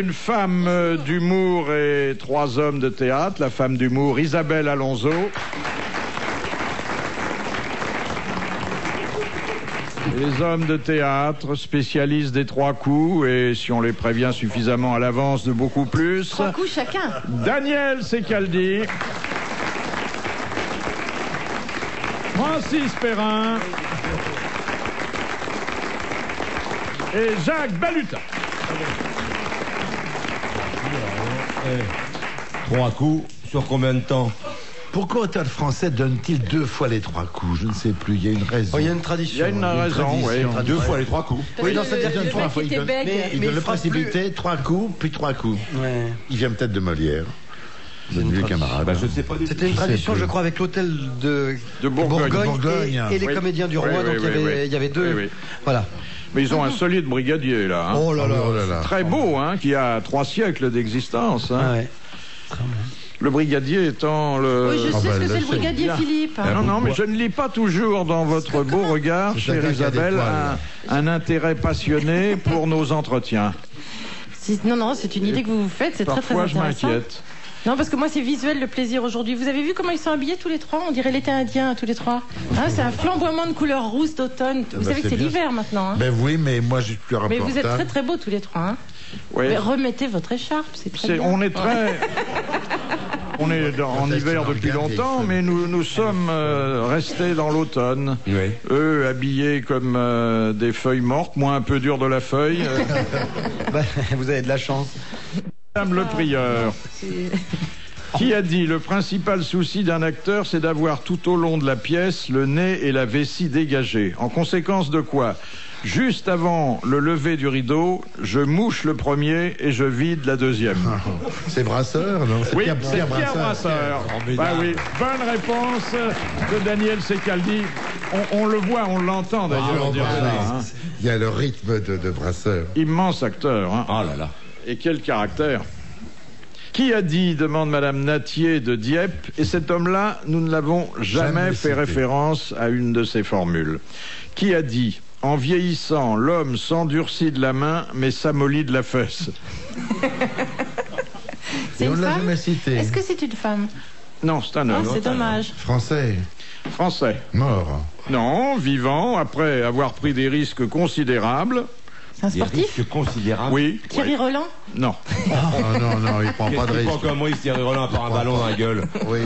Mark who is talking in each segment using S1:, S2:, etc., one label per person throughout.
S1: Une femme d'humour et 3 hommes de théâtre. La femme d'humour, Isabelle Alonso. Les hommes de théâtre, spécialistes des 3 coups, et si on les prévient suffisamment à l'avance, de beaucoup plus.
S2: 3 coups chacun.
S1: Daniel Secaldi. Francis Perrin. Et Jacques Balutin.
S3: 3 coups, sur combien de temps?
S4: Pourquoi autant de Français donnent-ils 2 fois les 3 coups? Je ne sais plus, il y a une raison.
S5: Il y a une tradition.
S1: Il y a une raison, oui.
S3: 2 fois les 3 coups.
S5: Oui, non, c'est-à-dire
S4: Il donne 3 fois. Il donne le précipité, 3 coups, puis 3 coups.
S5: Ouais.
S4: Il vient peut-être de Molière. De vieux camarade.
S3: Bah, je sais pas.
S5: C'était une tradition, je crois, avec l'hôtel de
S1: Bourgogne.
S5: et les
S1: Oui.
S5: comédiens du Roi.
S1: Oui,
S5: donc
S1: oui,
S5: il y avait 2.
S1: Oui, oui.
S5: Voilà.
S1: Mais ils ont un solide brigadier, là. Hein.
S5: Oh là là.
S1: Très beau, hein, qui a 3 siècles d'existence. Hein.
S5: Ah ouais.
S1: Le brigadier étant le...
S2: Oui, je sais ce que c'est le brigadier
S1: Bien.
S2: Philippe.
S1: Non, mais je ne lis pas toujours dans votre beau regard, chère Isabelle, un intérêt passionné pour nos entretiens.
S2: Non, c'est une idée que vous vous faites, c'est très très
S1: Parfois,
S2: intéressant.
S1: je m'inquiète.
S2: Non, parce que moi, c'est visuel le plaisir aujourd'hui. Vous avez vu comment ils sont habillés tous les 3? On dirait l'été indien, tous les 3. Hein, c'est un flamboiement de couleur rousse d'automne. Vous savez que c'est l'hiver maintenant. Hein.
S4: Ben oui, mais moi, je suis plus
S2: Mais
S4: rapportable.
S2: vous êtes très très beaux tous les 3. Hein.
S1: Oui.
S2: Mais remettez votre écharpe, c'est très bien.
S1: On est très... On est en hiver depuis longtemps, mais nous sommes restés dans l'automne.
S3: Oui.
S1: Eux, habillés comme des feuilles mortes, moi un peu dur de la feuille.
S5: Bah, vous avez de la chance.
S1: Madame le prieur, qui a dit: le principal souci d'un acteur, c'est d'avoir tout au long de la pièce le nez et la vessie dégagés. En conséquence de quoi, juste avant le lever du rideau, je mouche le premier et je vide la deuxième.
S4: C'est Brasseur, non?
S1: Oui, c'est Pierre Brasseur. Bah oui, bonne réponse de Daniel Secaldi. On le voit, on l'entend d'ailleurs dire ça. Hein.
S4: Il y a le rythme de Brasseur.
S1: Immense acteur. Hein.
S3: Oh là là.
S1: Et quel caractère. Qui a dit, demande Madame Natier de Dieppe, et cet homme-là, nous ne l'avons jamais fait
S4: cité.
S1: référence à une de ses formules. Qui a dit: en vieillissant, l'homme s'endurcit de la main, mais s'amollit de la fesse.
S2: C'est
S4: Et on
S2: une
S4: ne l'a
S2: femme?
S4: jamais cité.
S2: Est-ce que c'est une femme?
S1: Non, c'est un
S2: Ah,
S1: homme.
S2: c'est dommage.
S4: Français,
S1: Français.
S4: mort.
S1: Non, vivant, après avoir pris des risques considérables.
S2: C'est un sportif?
S3: C'est considérable.
S1: Oui.
S2: Thierry Roland?
S1: Non.
S4: Oh non, il prend pas de
S3: Qu'est-ce qu'il
S4: risque.
S3: prend comme Moïse Thierry Roland par un ballon dans la gueule?
S4: Oui,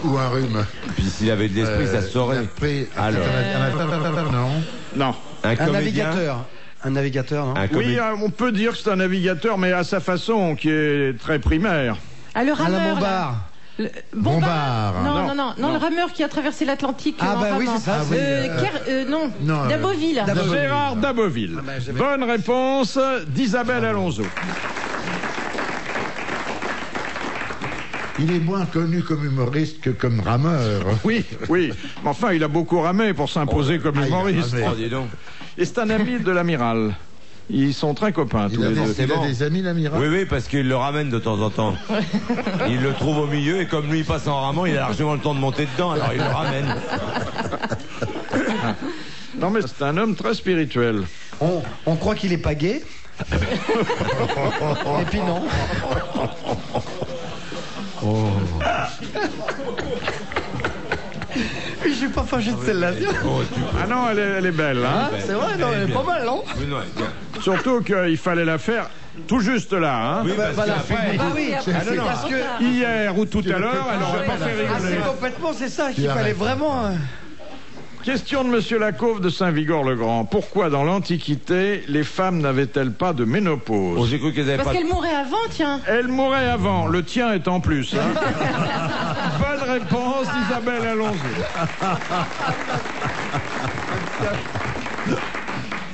S4: ou un rhume.
S3: Puis s'il avait de l'esprit, ça se saurait. Alors.
S4: Non.
S1: Non.
S3: Un
S5: Un
S3: comédien.
S5: navigateur. Un navigateur, non?
S3: Un
S1: Oui,
S3: comédien.
S1: on peut dire que c'est un navigateur, mais à sa façon, qui est très primaire.
S2: Ah, le
S5: Alain
S2: rameur, là.
S5: Bombard.
S2: Bombard.
S4: Bombard.
S2: Non, le rameur qui a traversé l'Atlantique.
S5: Ah,
S2: en
S5: bah oui,
S2: ramant.
S5: c'est ça, oui.
S2: Non, Daboville.
S1: Gérard Daboville.
S5: Ah, bah, j'avais-
S1: Bonne réponse d'Isabelle Alonso.
S4: Il est moins connu comme humoriste que comme rameur.
S1: Oui, oui. Mais enfin, il a beaucoup ramé pour s'imposer comme
S4: il a
S1: humoriste.
S4: ramé.
S3: Oh, dis donc.
S1: Et c'est un ami de l'amiral. Ils sont très copains tous
S4: Il a
S1: les deux.
S4: des amis, l'amiral.
S3: Oui, oui, parce qu'il le ramène de temps en temps. Il le trouve au milieu et comme lui il passe en ramant, il a largement le temps de monter dedans, alors il le ramène.
S1: Non, mais c'est un homme très spirituel.
S5: On croit qu'il est pas gay. Et puis non. Je suis pas fâché de celle-là.
S1: Ah non, elle est belle, hein.
S5: C'est vrai, non, elle est pas mal, non?
S3: Oui, non, bien.
S1: Surtout qu'il fallait la faire tout juste là, hein.
S3: Oui, parce
S5: Voilà.
S3: qu'après-
S5: Ah oui,
S2: après,
S5: c'est parce que
S1: Hier ou tout à l'heure, elle n'aurait pas fait
S5: ah,
S1: rigoler.
S5: c'est complètement, c'est ça qu'il
S4: Tu
S5: fallait
S4: arrêtes.
S5: vraiment.
S1: Question de Monsieur Lacauve de Saint-Vigor-le-Grand. Pourquoi dans l'Antiquité, les femmes n'avaient-elles pas de
S3: Oh,
S1: ménopause?
S3: j'ai cru qu'elles avaient
S2: Parce
S3: pas.
S2: qu'elle mourrait avant, tiens.
S1: Elles mouraient avant, le tien est en plus. Hein. Bonne réponse d'Isabelle Alonso.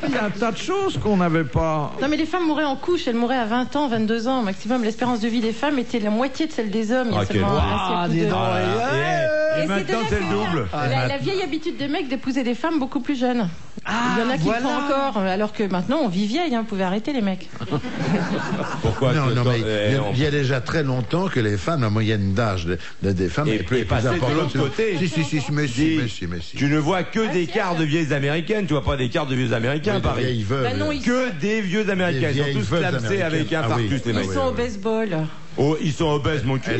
S1: Il y a un tas de choses qu'on n'avait pas.
S2: Non, mais les femmes mouraient en couche. Elles mouraient à 20 ans, 22 ans maximum. L'espérance de vie des femmes était la moitié de celle des hommes. Il y a
S3: Ah,
S2: seulement
S3: quel-
S2: un siècle ou deux.
S3: Voilà. Et maintenant, c'est le double.
S2: La vieille habitude des mecs d'épouser des femmes beaucoup plus jeunes. Il y en a qui le font encore, alors que maintenant on vit vieille, vous pouvez arrêter les mecs.
S3: Pourquoi
S4: Non, mais
S3: on-
S4: il y a déjà très longtemps que les femmes, la moyenne d'âge des femmes est plus
S3: passer de
S4: importante.
S3: l'autre côté.
S4: Si, mais si.
S3: Tu ne vois que des quarts de vieilles américaines, tu vois pas des quarts de vieux américains à Paris.
S4: Vieilles veuves.
S2: Bah non, ils
S3: Que des vieux américains. Ils
S4: vieilles
S3: sont tous
S4: veuves
S3: clamsés avec un
S4: américaines.
S3: farcus, les mecs.
S2: Ils sont au baseball.
S3: Oh, ils sont obèses, mon cul.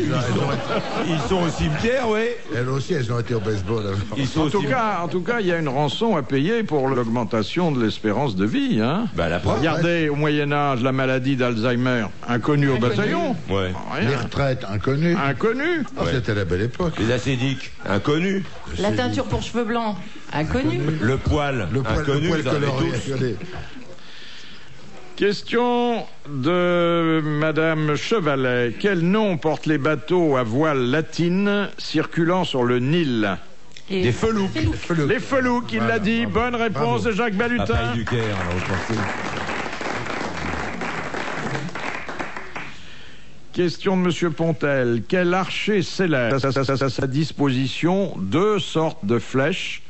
S3: Ils sont au cimetière, oui.
S4: Elles aussi, elles ont été au baseball.
S3: Ils sont
S1: En
S3: au
S1: tout
S3: cimetière.
S1: cas, il y a une rançon à payer pour l'augmentation de l'espérance de vie. Hein.
S3: Bah, la preuve.
S1: Regardez, au Moyen-Âge, la maladie d'Alzheimer, inconnue au bataillon.
S3: Ouais.
S1: Rien.
S4: Les retraites inconnues.
S1: Inconnue.
S4: Oh, c'était la belle époque.
S3: Les acédiques, inconnus.
S2: La teinture pour cheveux blancs, inconnue.
S3: Le poil, inconnu.
S4: le poil
S3: vous en avez
S4: coloré.
S3: tous.
S4: Regardez.
S1: Question de Madame Chevalet. Quel nom portent les bateaux à voile latine circulant sur le Nil?
S2: Et
S3: Des felouks.
S1: Les felouks, il l'a dit. Bonne réponse de Jacques
S3: La
S1: Balutin.
S3: paille du Caire, alors vous pensez.
S1: Question de Monsieur Pontel. Quel archer célèbre à sa disposition 2 sortes de flèches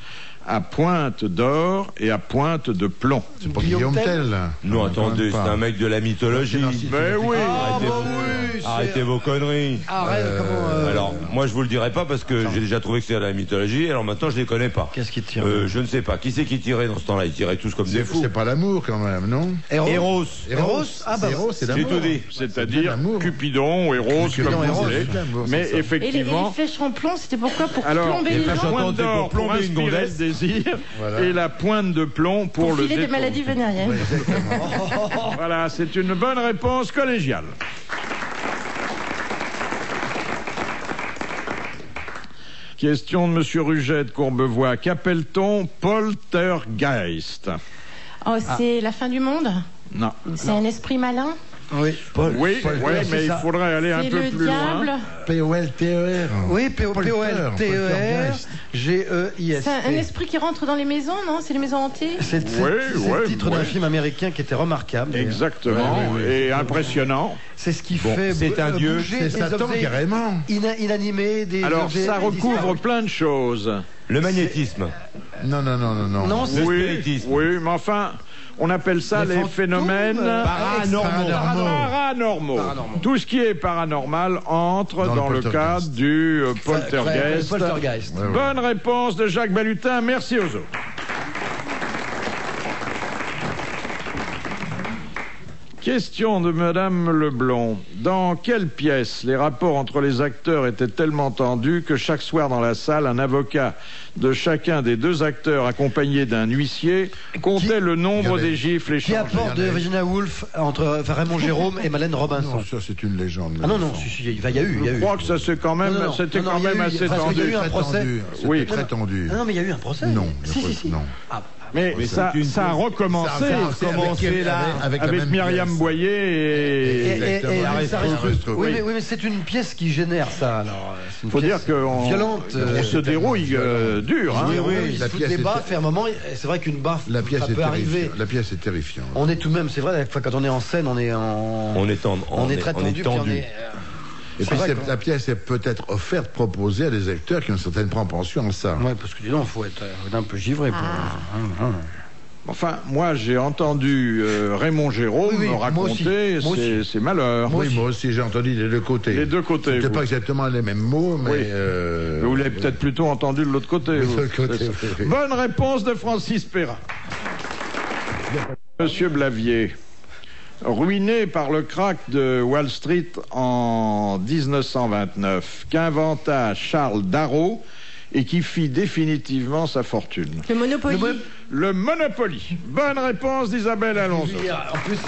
S1: à pointe d'or et à pointe de plomb?
S4: C'est pas Guillaume Tell.
S3: Non, attendez, c'est un mec de la mythologie.
S1: Mais oui.
S3: Arrêtez vos conneries.
S5: Arrête, comment.
S3: Alors, moi, je vous le dirai pas parce que j'ai déjà trouvé que c'était de la mythologie. Alors maintenant, je les connais pas.
S5: Qu'est-ce qui tire
S3: Je ne sais pas. Qui c'est qui tirait dans ce temps-là? Ils tiraient tous comme des fous.
S4: C'est pas l'amour quand même, non?
S3: Héros.
S5: Héros. Ah bah,
S4: Héros, c'est
S3: J'ai
S4: l'amour.
S3: tout dit.
S1: C'est-à-dire
S4: l'amour.
S1: Cupidon, Eros,
S4: Cupidon,
S1: comme vous
S4: Eros,
S1: voulez.
S4: c'est l'amour,
S1: Mais
S4: c'est ça.
S2: Et les
S1: effectivement,
S2: flèches en plomb, c'était pourquoi? Pour
S1: alors,
S2: plomber
S1: les
S2: les
S1: flèches
S2: gens.
S1: pointe d'or pour
S3: plomber une
S1: inspirer le
S3: gonzesse.
S1: désir
S4: Voilà.
S1: et la pointe de plomb pour le
S2: Filer des
S1: détourner.
S2: maladies vénériennes.
S1: Voilà, c'est une bonne réponse collégiale. Question de Monsieur Ruget de Courbevoie. Qu'appelle-t-on poltergeist?
S2: Oh, c'est la fin du monde?
S1: Non.
S2: C'est un esprit malin?
S5: Oui.
S1: Oui,
S5: c'est
S1: mais il
S5: ça.
S1: faudrait aller un
S2: C'est
S1: peu
S2: le
S1: plus
S2: diable?
S1: loin.
S4: P-O-L-T-E-R.
S5: Oui, P-O-L-T-E-R,
S4: Poltergeist.
S5: G-E-I-S.
S2: C'est un esprit qui rentre dans les maisons, non? C'est les maisons hantées?
S5: C'est
S1: Oui,
S5: le titre d'un
S1: oui.
S5: film américain qui était remarquable.
S1: Exactement, et impressionnant.
S5: C'est ce qui
S3: Bon,
S5: fait
S3: c'est un dieu.
S5: bouger
S4: C'est
S5: des
S4: Satan
S5: objets
S4: carrément.
S5: inanimés, des
S1: Alors,
S5: objets
S1: ça recouvre
S5: disparus.
S1: plein de choses.
S3: Le magnétisme.
S4: Non.
S5: Non, c'est
S3: Le
S1: Oui,
S3: spiritisme.
S1: oui, mais enfin, on appelle ça
S5: Les
S1: les
S5: fantômes,
S1: phénomènes paranormaux. Tout ce qui est paranormal entre
S4: Dans
S1: dans
S4: le
S1: le cadre
S4: poltergeist.
S1: du poltergeist.
S5: Poltergeist.
S4: Ouais, ouais.
S1: Bonne réponse de Jacques Balutin. Merci aux autres. Question de Madame Leblond. Dans quelle pièce les rapports entre les acteurs étaient tellement tendus que chaque soir dans la salle, un avocat de chacun des 2 acteurs accompagné d'un huissier comptait le nombre
S4: Regardez.
S1: des gifles
S5: Qui
S1: échangés?
S5: apporte de Virginia Woolf entre Raymond Jérôme et Malène Robinson.
S4: Non, ça c'est une légende.
S5: Ah non, si, il y a eu.
S1: Je crois que ça c'est quand même, c'était quand même assez
S5: parce qu'il y a
S1: tendu.
S5: eu un procès.
S1: Oui.
S4: C'était très tendu.
S5: Ah non, mais il y a eu un procès.
S4: Non.
S5: Si.
S4: Non.
S1: Mais ça a recommencé.
S4: Ça a recommencé là, avec la
S1: Avec
S4: même
S1: Myriam
S4: pièce.
S1: Boyer et...
S4: Exactement.
S5: Et
S4: Arrête,
S5: ça reste-
S4: arrête,
S5: oui,
S4: oui.
S5: mais c'est une pièce qui génère ça. Alors, c'est une
S1: Faut
S5: pièce
S1: dire qu'on
S5: violente.
S1: on se dérouille dur. Hein.
S5: Il
S4: La
S5: se fout
S4: pièce
S5: des
S4: est-
S5: baffes et à un moment, c'est vrai qu'une baffe,
S4: La pièce
S5: ça
S4: est
S5: peut arriver.
S4: terrifiante. La pièce est terrifiante.
S5: On est tout de même, c'est vrai, quand on est en scène, on est très tendu. Puis on est,
S4: Et
S5: c'est
S4: puis
S5: vrai
S4: la pièce est peut-être offerte, proposée à des acteurs qui ont une certaine propension en ça.
S5: ouais, parce que dis donc, il faut être un peu givré.
S1: Enfin, moi j'ai entendu Raymond Jérôme
S5: Oui,
S1: me
S5: moi
S1: raconter
S5: aussi.
S1: ses malheurs.
S4: Oui, moi aussi j'ai entendu les 2 côtés.
S1: Les 2 côtés.
S4: C'était
S1: vous.
S4: pas exactement les mêmes mots, mais.
S1: Oui. Mais vous l'avez peut-être plutôt entendu de l'autre côté.
S4: Oui,
S1: vous.
S4: de l'autre côté,
S1: C'est ça.
S4: oui, oui.
S1: Bonne réponse de Francis Perrin. Monsieur Blavier. Ruiné par le krach de Wall Street en 1929, qu'inventa Charles Darrow et qui fit définitivement sa fortune?
S2: Le Monopoly.
S1: Le Monopoly. Bonne réponse d'Isabelle Alonso.
S5: En plus,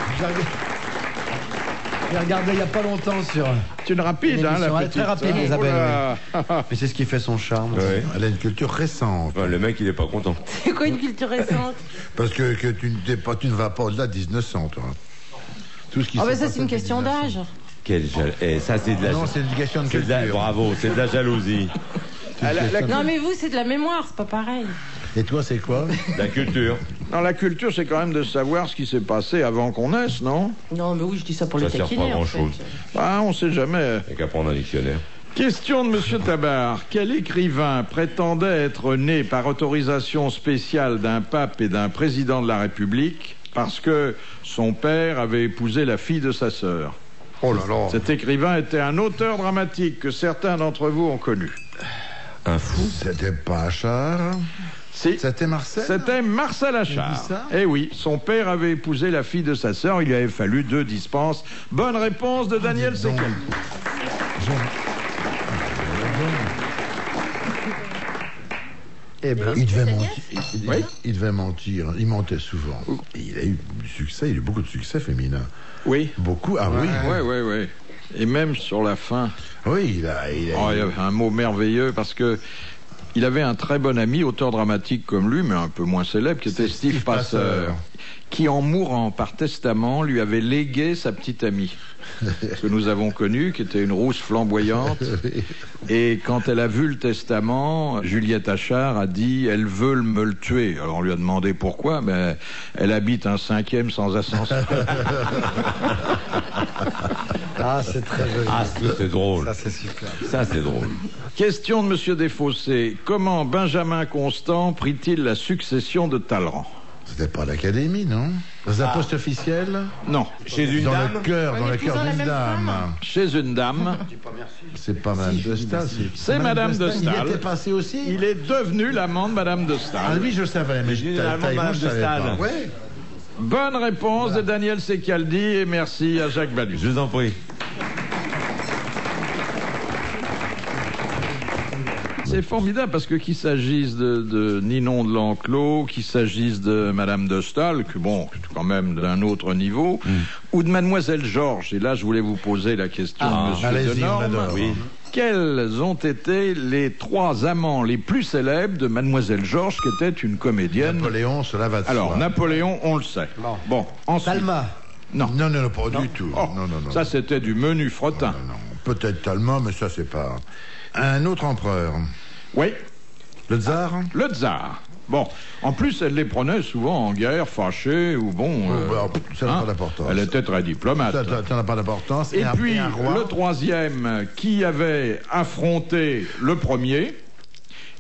S5: j'ai regardé il n'y a pas longtemps sur.
S1: C'est une rapide,
S5: Une
S1: hein, la
S5: émission, elle est
S1: petite.
S5: très rapide,
S1: hein.
S5: Isabelle,
S1: Oula.
S5: Mais c'est ce qui fait son charme.
S3: Ouais.
S4: Elle a une culture récente.
S3: Le mec, il est pas content.
S2: C'est quoi une culture récente?
S4: Parce que tu ne vas pas au-delà de 1900, toi. Tout ce qui
S2: Ah,
S4: s'est
S2: bah ça,
S4: passé
S2: c'est une
S4: depuis
S2: question
S4: 1900.
S2: d'âge.
S3: Ça, c'est de la.
S4: Non, c'est une question de
S3: c'est de la-
S4: culture.
S3: Bravo, c'est de la jalousie.
S2: Non, mais vous, c'est de la mémoire, c'est pas pareil.
S4: Et toi, c'est quoi?
S3: La culture.
S1: Non, la culture, c'est quand même de savoir ce qui s'est passé avant qu'on naisse, non?
S2: Non, mais oui, je dis ça pour
S3: Ça
S2: les
S3: sert pas
S2: taquiner, en
S3: grand-chose.
S2: fait.
S1: Ah, on sait jamais.
S3: Il n'y a qu'à prendre un dictionnaire.
S1: Question de Monsieur Tabar. Quel écrivain prétendait être né par autorisation spéciale d'un pape et d'un président de la République parce que son père avait épousé la fille de sa sœur?
S4: Oh là là.
S1: Cet écrivain était un auteur dramatique que certains d'entre vous ont connu.
S3: Un fou?
S4: C'était pas Achard.
S1: Si.
S4: C'était Marcel.
S1: C'était Marcel Achard. Eh oui, son père avait épousé la fille de sa sœur. Il lui avait fallu 2 dispenses. Bonne réponse de Daniel Secal.
S4: Eh ben, il devait mentir. Il mentait souvent. Et il a eu du succès. Il a eu beaucoup de succès féminin.
S1: Oui.
S4: Beaucoup. Ah oui.
S1: Oui. Et même sur la fin.
S4: Oui, il y avait
S1: un mot merveilleux parce que il avait un très bon ami, auteur dramatique comme lui, mais un peu moins célèbre, qui était Steve Passeur, qui en mourant par testament lui avait légué sa petite amie, que nous avons connue, qui était une rousse flamboyante. Et quand elle a vu le testament, Juliette Achard a dit « Elle veut me le tuer ». Alors on lui a demandé pourquoi, mais elle habite un 5e sans ascenseur.
S5: Ah, c'est très joli.
S3: Ah, c'est drôle.
S5: Ça, c'est super.
S3: Ça, c'est drôle.
S1: Question de Monsieur Desfossés. Comment Benjamin Constant prit-il la succession de Talleyrand?
S4: C'était pas l'Académie, non? Dans un poste officiel?
S1: Non.
S3: Chez une dame?
S4: Dans le cœur d'une dame.
S1: Chez une dame.
S4: C'est pas Madame de Staël.
S1: C'est Madame de Staël.
S4: Il était passé aussi?
S1: Il est devenu l'amant de Madame de Staël.
S4: Ah oui, je savais, mais
S3: l'amant de Madame de Staël.
S4: Ouais.
S1: Bonne réponse de Daniel Secaldi et merci à Jacques Balu.
S3: Je vous en prie.
S1: C'est formidable parce que qu'il s'agisse de Ninon de L'Enclos, qu'il s'agisse de Madame de Staël, que bon, c'est quand même d'un autre niveau, ou de Mademoiselle Georges. Et là, je voulais vous poser la question de Monsieur Denorme.
S3: Oui.
S1: Quels ont été les 3 amants les plus célèbres de Mademoiselle Georges, qui était une comédienne?
S4: Napoléon, cela va de soi.
S1: Alors, Napoléon, on le sait. Bon, ensuite...
S5: Talma.
S1: Non,
S4: pas du tout.
S1: Oh,
S4: Non.
S1: Ça, c'était du menu frottin.
S4: Non. Peut-être Talma, mais ça, c'est pas... Un autre empereur.
S1: Oui.
S4: Le tsar?
S1: Le tsar. Bon, en plus, elle les prenait souvent en guerre, fâchée, ou bon...
S4: ça n'a pas d'importance.
S1: Elle était très diplomate.
S4: Ça n'a pas d'importance.
S1: Et puis, le 3e, qui avait affronté le premier...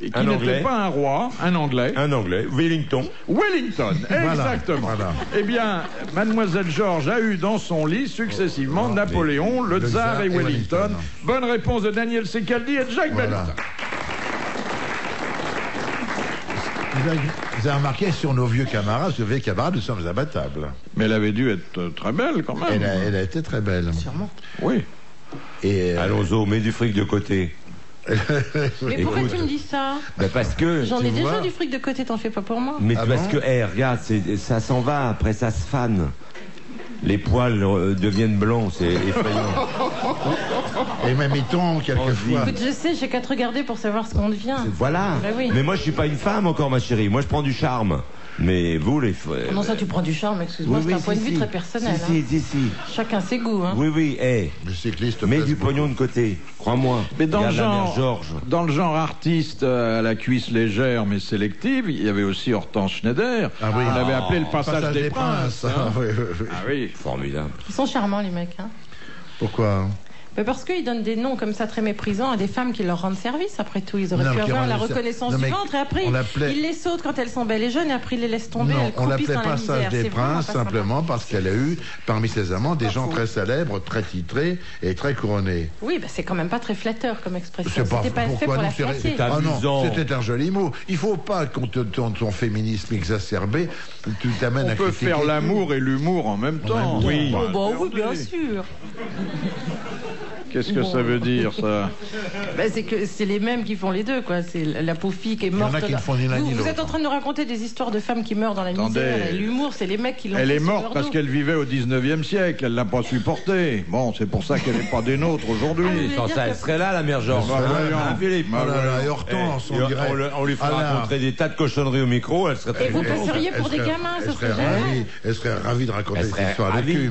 S1: Et qui n'était pas un roi, un Anglais.
S3: Un Anglais, Wellington.
S1: Wellington, exactement. Voilà. Eh bien, Mademoiselle Georges a eu dans son lit successivement Napoléon, le tsar et Wellington. Bonne réponse de Daniel Secaldi et de Jacques Balutin.
S4: Vous avez remarqué sur nos vieux camarades, nous sommes imbattables.
S1: Mais elle avait dû être très belle quand même.
S4: Elle a été très belle.
S2: Sûrement.
S1: Oui.
S4: Et
S3: Allons-y, mets du fric de côté.
S2: Mais pourquoi tu me dis ça?
S3: Parce que
S2: j'en ai déjà du fric de côté, t'en fais pas pour moi.
S3: Mais parce que, regarde, ça s'en va, après ça se fane. Les poils deviennent blancs, c'est effrayant.
S4: Et même ils tombent quelquefois.
S2: Écoute, je sais, j'ai qu'à te regarder pour savoir ce qu'on devient.
S3: Voilà.
S2: Bah oui.
S3: Mais moi, je suis pas une femme encore, ma chérie. Moi, je prends du charme. Mais vous, les...
S2: Non, ça, tu prends du charme, excuse-moi, c'est un point de vue très personnel.
S3: Si.
S2: Chacun ses goûts. Hein.
S3: Oui,
S4: Le cycliste
S3: mets du pognon de côté, crois-moi.
S1: Mais dans le genre artiste à la cuisse légère mais sélective, il y avait aussi Hortense Schneider.
S4: Ah oui.
S1: On l'avait appelé le passage des princes.
S4: Hein.
S1: Ah oui.
S3: Formidable.
S2: Ils sont charmants, les mecs. Hein.
S4: Pourquoi?
S2: Parce qu'ils donnent des noms comme ça très méprisants à des femmes qui leur rendent service. Après tout, ils auraient pu avoir la reconnaissance du ventre. Et après, ils les sautent quand elles sont belles et jeunes. Et après, ils les laissent tomber.
S4: Non, on l'appelait
S2: pas
S4: passage des princes simplement parce qu'elle a eu parmi ses amants des gens très célèbres, très titrés et très couronnés.
S2: Oui, c'est quand même pas très flatteur comme expression.
S4: C'était
S2: pas fait pour la flatter.
S4: C'était un joli mot. Il faut pas qu'on te tourne ton féminisme exacerbé. Tu t'amènes à critiquer.
S1: On peut faire l'amour et l'humour en même temps.
S3: Oui.
S2: Oui, bien sûr.
S1: Qu'est-ce que ça veut dire, ça?
S2: C'est que c'est les mêmes qui font les deux, quoi. C'est la pauvre fille qui est morte.
S4: Il y en a qui ne font ni l'un ni l'autre.
S2: Vous êtes en train de nous raconter des histoires de femmes qui meurent dans la misère. Et l'humour, c'est les mecs qui l'ont fait.
S1: Elle est morte parce qu'elle vivait au 19e siècle. Elle l'a pas supporté. Bon, c'est pour ça qu'elle n'est pas des nôtres aujourd'hui.
S3: Sans ça, elle serait là, la mère Georges.
S4: Philippe. Et Hortense,
S3: on lui ferait raconter des tas de cochonneries au micro. Elle serait très
S2: Et vous passeriez pour des gamins, ça serait génial.
S4: Elle serait ravie de raconter cette histoire avec lui.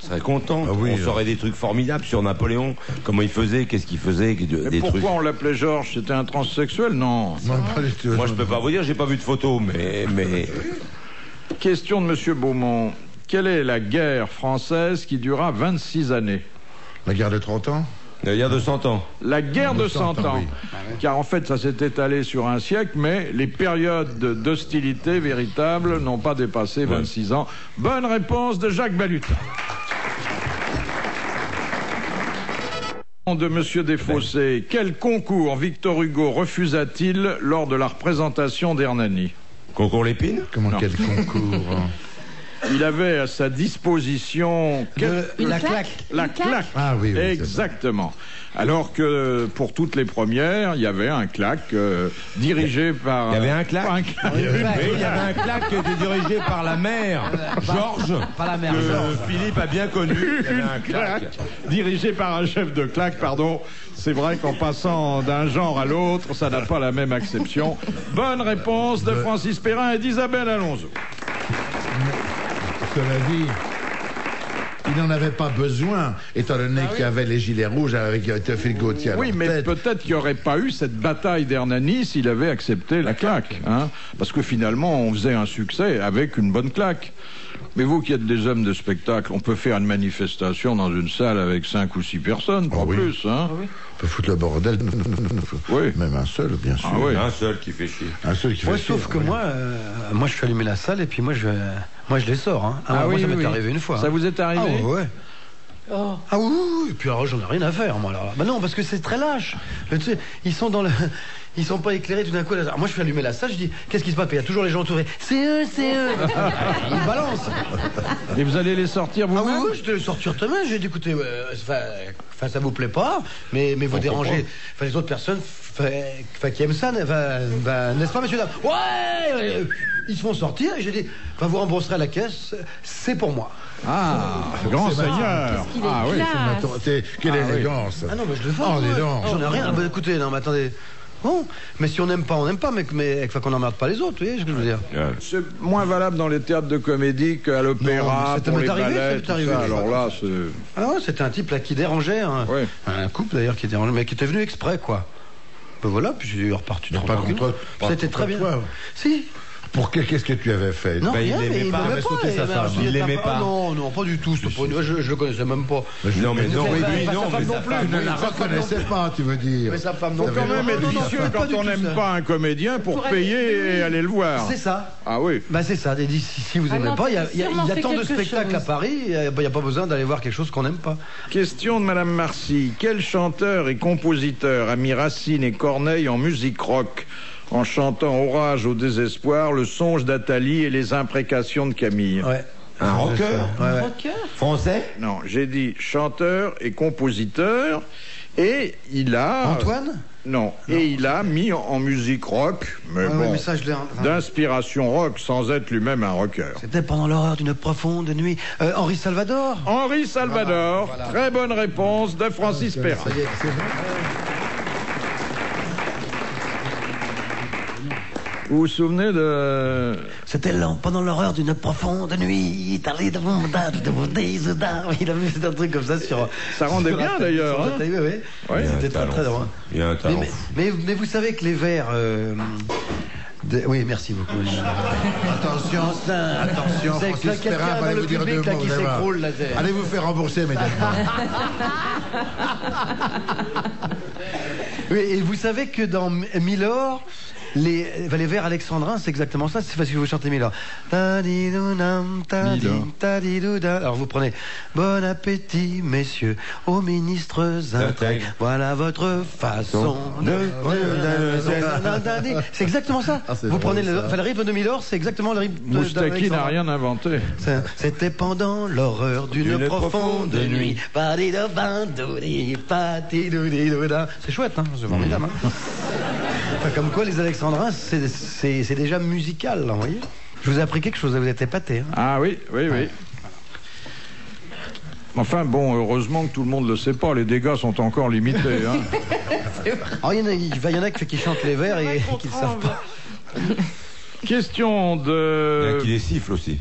S3: Je serais content.
S4: Ah oui,
S3: on saurait des trucs formidables sur Napoléon. Comment il faisait, qu'est-ce qu'il faisait, des
S1: pourquoi
S3: trucs.
S1: On l'appelait Georges? C'était un transsexuel? Non.
S4: Pas du tout.
S3: Moi, je peux pas vous dire, j'ai pas vu de photo, mais...
S1: Question de Monsieur Beaumont. Quelle est la guerre française qui dura 26 années?
S4: La guerre de 30 ans?
S3: La guerre de 100 ans.
S1: La guerre de 100 ans.
S4: oui.
S1: Car en fait, ça s'est étalé sur un siècle, mais les périodes d'hostilité véritables n'ont pas dépassé 26 ans. Bonne réponse de Jacques Balutin. De Monsieur Desfossés, quel concours Victor Hugo refusa-t-il lors de la représentation d'Hernani?
S3: Concours Lépine?
S4: Comment quel concours?
S1: Il avait à sa disposition
S2: La claque.
S1: La claque.
S4: Ah oui, oui,
S1: exactement. Alors que pour toutes les premières, il y avait un claque dirigé par.
S3: Il y avait un claque.
S1: Pas un claque.
S3: Oui, il y avait un claque qui était dirigé par la mère Georges,
S5: Pas la mère
S3: que
S5: Georges.
S3: Philippe a bien connu. Il y avait un
S1: Une
S3: claque.
S1: claque dirigé par un chef de claque, pardon. C'est vrai qu'en passant d'un genre à l'autre, ça n'a pas la même acception. Bonne réponse de Francis Perrin et d'Isabelle Alonso.
S4: Cela dit, il n'en avait pas besoin, étant donné qu'il y avait les gilets rouges avec Théophile Gautier.
S1: Oui, mais peut-être qu'il n'y aurait pas eu cette bataille d'Hernani s'il avait accepté la claque. Hein, parce que finalement, on faisait un succès avec une bonne claque. Mais vous qui êtes des hommes de spectacle, on peut faire une manifestation dans une salle avec 5 ou 6 personnes, pas plus. Hein.
S4: On peut foutre le bordel.
S1: Oui.
S4: Même un seul, bien sûr.
S1: Ah oui.
S3: Un seul qui fait chier.
S4: Un seul qui
S5: Ouais,
S4: fait
S5: sauf
S4: chier,
S5: que
S4: oui.
S5: moi, je fais allumer la salle et puis moi, je les sors. Hein. Moi, ça m'est arrivé une fois.
S1: Ça vous est arrivé?
S5: Ah ouais.
S2: Oh.
S5: Ah oui, et puis alors j'en ai rien à faire, moi alors. Bah non, parce que c'est très lâche. Tu sais, ils sont dans le. Ils sont pas éclairés tout d'un coup. Alors, moi je fais allumer la salle, je dis qu'est-ce qui se passe? Il y a toujours les gens entourés. C'est eux. Ils balancent.
S1: Et vous allez les sortir
S5: Ah
S1: vous-même?
S5: oui, je te les sortir demain. J'ai dit écoutez, ça vous plaît pas, mais vous dérangez. Enfin les autres personnes qui aiment ça, n'est-ce pas, messieurs dames? Ouais. Ils se font sortir et j'ai dit vous rembourserez à la caisse, c'est pour moi.
S1: Ah, grand seigneur.
S2: Qu'est-ce qu'il est
S1: Ah oui.
S2: classe.
S4: Quelle
S1: Ah oui.
S4: élégance.
S5: Ah non, mais je le fais.
S4: Oh, dis donc.
S5: J'en ai rien. Ah, bah, écoutez, non, mais attendez. Bon, mais si on n'aime pas, on n'aime pas, mais qu'on n'emmerde pas les autres, vous voyez ce que je veux dire?
S1: C'est moins valable dans les théâtres de comédie qu'à l'opéra,
S5: Non, mais
S1: pour les
S5: ça m'est arrivé,
S1: ballets,
S5: ça m'est
S1: tout
S5: arrivé.
S1: ça. Alors là, c'est...
S5: Ah ouais, c'était un type là qui dérangeait,
S1: Ouais.
S5: un couple d'ailleurs qui dérangeait, mais qui était venu exprès, quoi. Ben voilà, puis j'ai reparti
S4: Mais pas contre- pas
S5: C'était
S4: contre
S5: très bien.
S4: toi.
S5: Si.
S4: Qu'est-ce que tu avais fait?
S5: Non,
S3: Ben, il
S5: rien,
S3: l'aimait
S5: mais il
S3: pas,
S5: m'aimait
S3: il avait sauté
S5: pas.
S3: sa femme.
S5: Il
S3: Il l'aimait pas.
S5: Non, pas du tout. Je le connaissais même pas.
S3: Non, mais non,
S5: Mais
S3: lui,
S5: sa
S3: non,
S5: femme
S3: mais
S5: non
S3: sa
S5: plus.
S3: femme.
S4: Tu ne la reconnaissais pas, tu veux dire.
S5: Mais sa femme non
S1: Faut
S5: plus.
S1: quand même être
S5: Non, non,
S1: vicieux
S5: pas
S1: quand
S5: du
S1: on
S5: tout,
S1: n'aime
S5: ça.
S1: pas un comédien pour
S2: Pour
S1: payer
S2: aller-
S1: et aller le voir.
S5: C'est ça.
S1: Ah oui.
S5: Bah c'est ça, si vous
S2: Ah
S5: aimez
S2: non,
S5: pas, il y
S2: t'as
S5: a
S2: sûrement fait
S5: tant de
S2: quelque
S5: spectacles à
S2: chose.
S5: Paris, il n'y a pas besoin d'aller voir quelque chose qu'on n'aime pas.
S1: Question de Madame Marcy. Quel chanteur et compositeur a mis Racine et Corneille en musique rock en chantant Orage au désespoir, Le songe d'Athalie et Les imprécations de Camille?
S5: Ouais.
S3: Un rocker?
S5: Ouais.
S2: Rocker.
S3: Français?
S1: Non, j'ai dit chanteur et compositeur. Et il a...
S5: Antoine?
S1: Non. Et il a mis en musique rock, mais
S5: Ouais,
S1: bon,
S5: mais ça, je l'ai.
S1: d'inspiration rock sans être lui-même un rocker.
S5: C'était pendant l'horreur d'une profonde nuit. Henri Salvador?
S1: Henri Salvador, très bonne réponse de Francis Perrin.
S4: Ça y est, c'est vrai.
S1: Vous vous souvenez de...
S5: C'était pendant l'horreur d'une profonde nuit. Il avait fait un truc comme ça sur.
S1: Ça rendait
S5: sur la
S1: bien,
S5: tête,
S1: d'ailleurs,
S5: sur la
S1: hein.
S5: télé, ouais.
S1: Ouais.
S5: C'était très très drôle.
S3: Il y a un talent.
S5: Mais vous savez que les vers. Oui, merci beaucoup.
S4: Attention, attention,
S5: C'est
S4: Francis
S5: quelqu'un
S4: Perrin
S5: dans
S4: va
S5: le
S4: vous dire deux
S5: public, là,
S4: mots.
S5: qui
S4: vous allez voir.
S5: s'écroule, là, c'est-
S4: Allez vous faire rembourser immédiatement.
S5: Oui, et vous savez que dans Milord, les vers alexandrins, c'est exactement ça. C'est parce que vous chantez Milord. Tadidounam, tadidouda. Alors vous prenez bon appétit, messieurs, aux ministres intègres. Voilà votre façon de. C'est exactement ça.
S4: Ah, c'est
S5: Vous
S4: drôle,
S5: prenez le
S4: ça.
S5: rythme de Milord, c'est exactement le rythme
S1: Moustaki n'a
S5: d'Alexandrin.
S1: rien inventé.
S5: C'était pendant l'horreur d'une profonde nuit. C'est chouette, hein, c'est formidable. Hein. Enfin, comme quoi, les alexandrins, c'est déjà musical, là, vous voyez. Je vous ai appris quelque chose, vous êtes épaté. Hein.
S1: Ah oui, oui, oui. Enfin, bon, heureusement que tout le monde ne le sait pas. Les dégâts sont encore limités. Hein.
S5: Alors, il y en a qui chantent les vers et qui ne savent pas.
S1: Question
S3: Il y en a qui
S1: de...
S3: les sifflent aussi.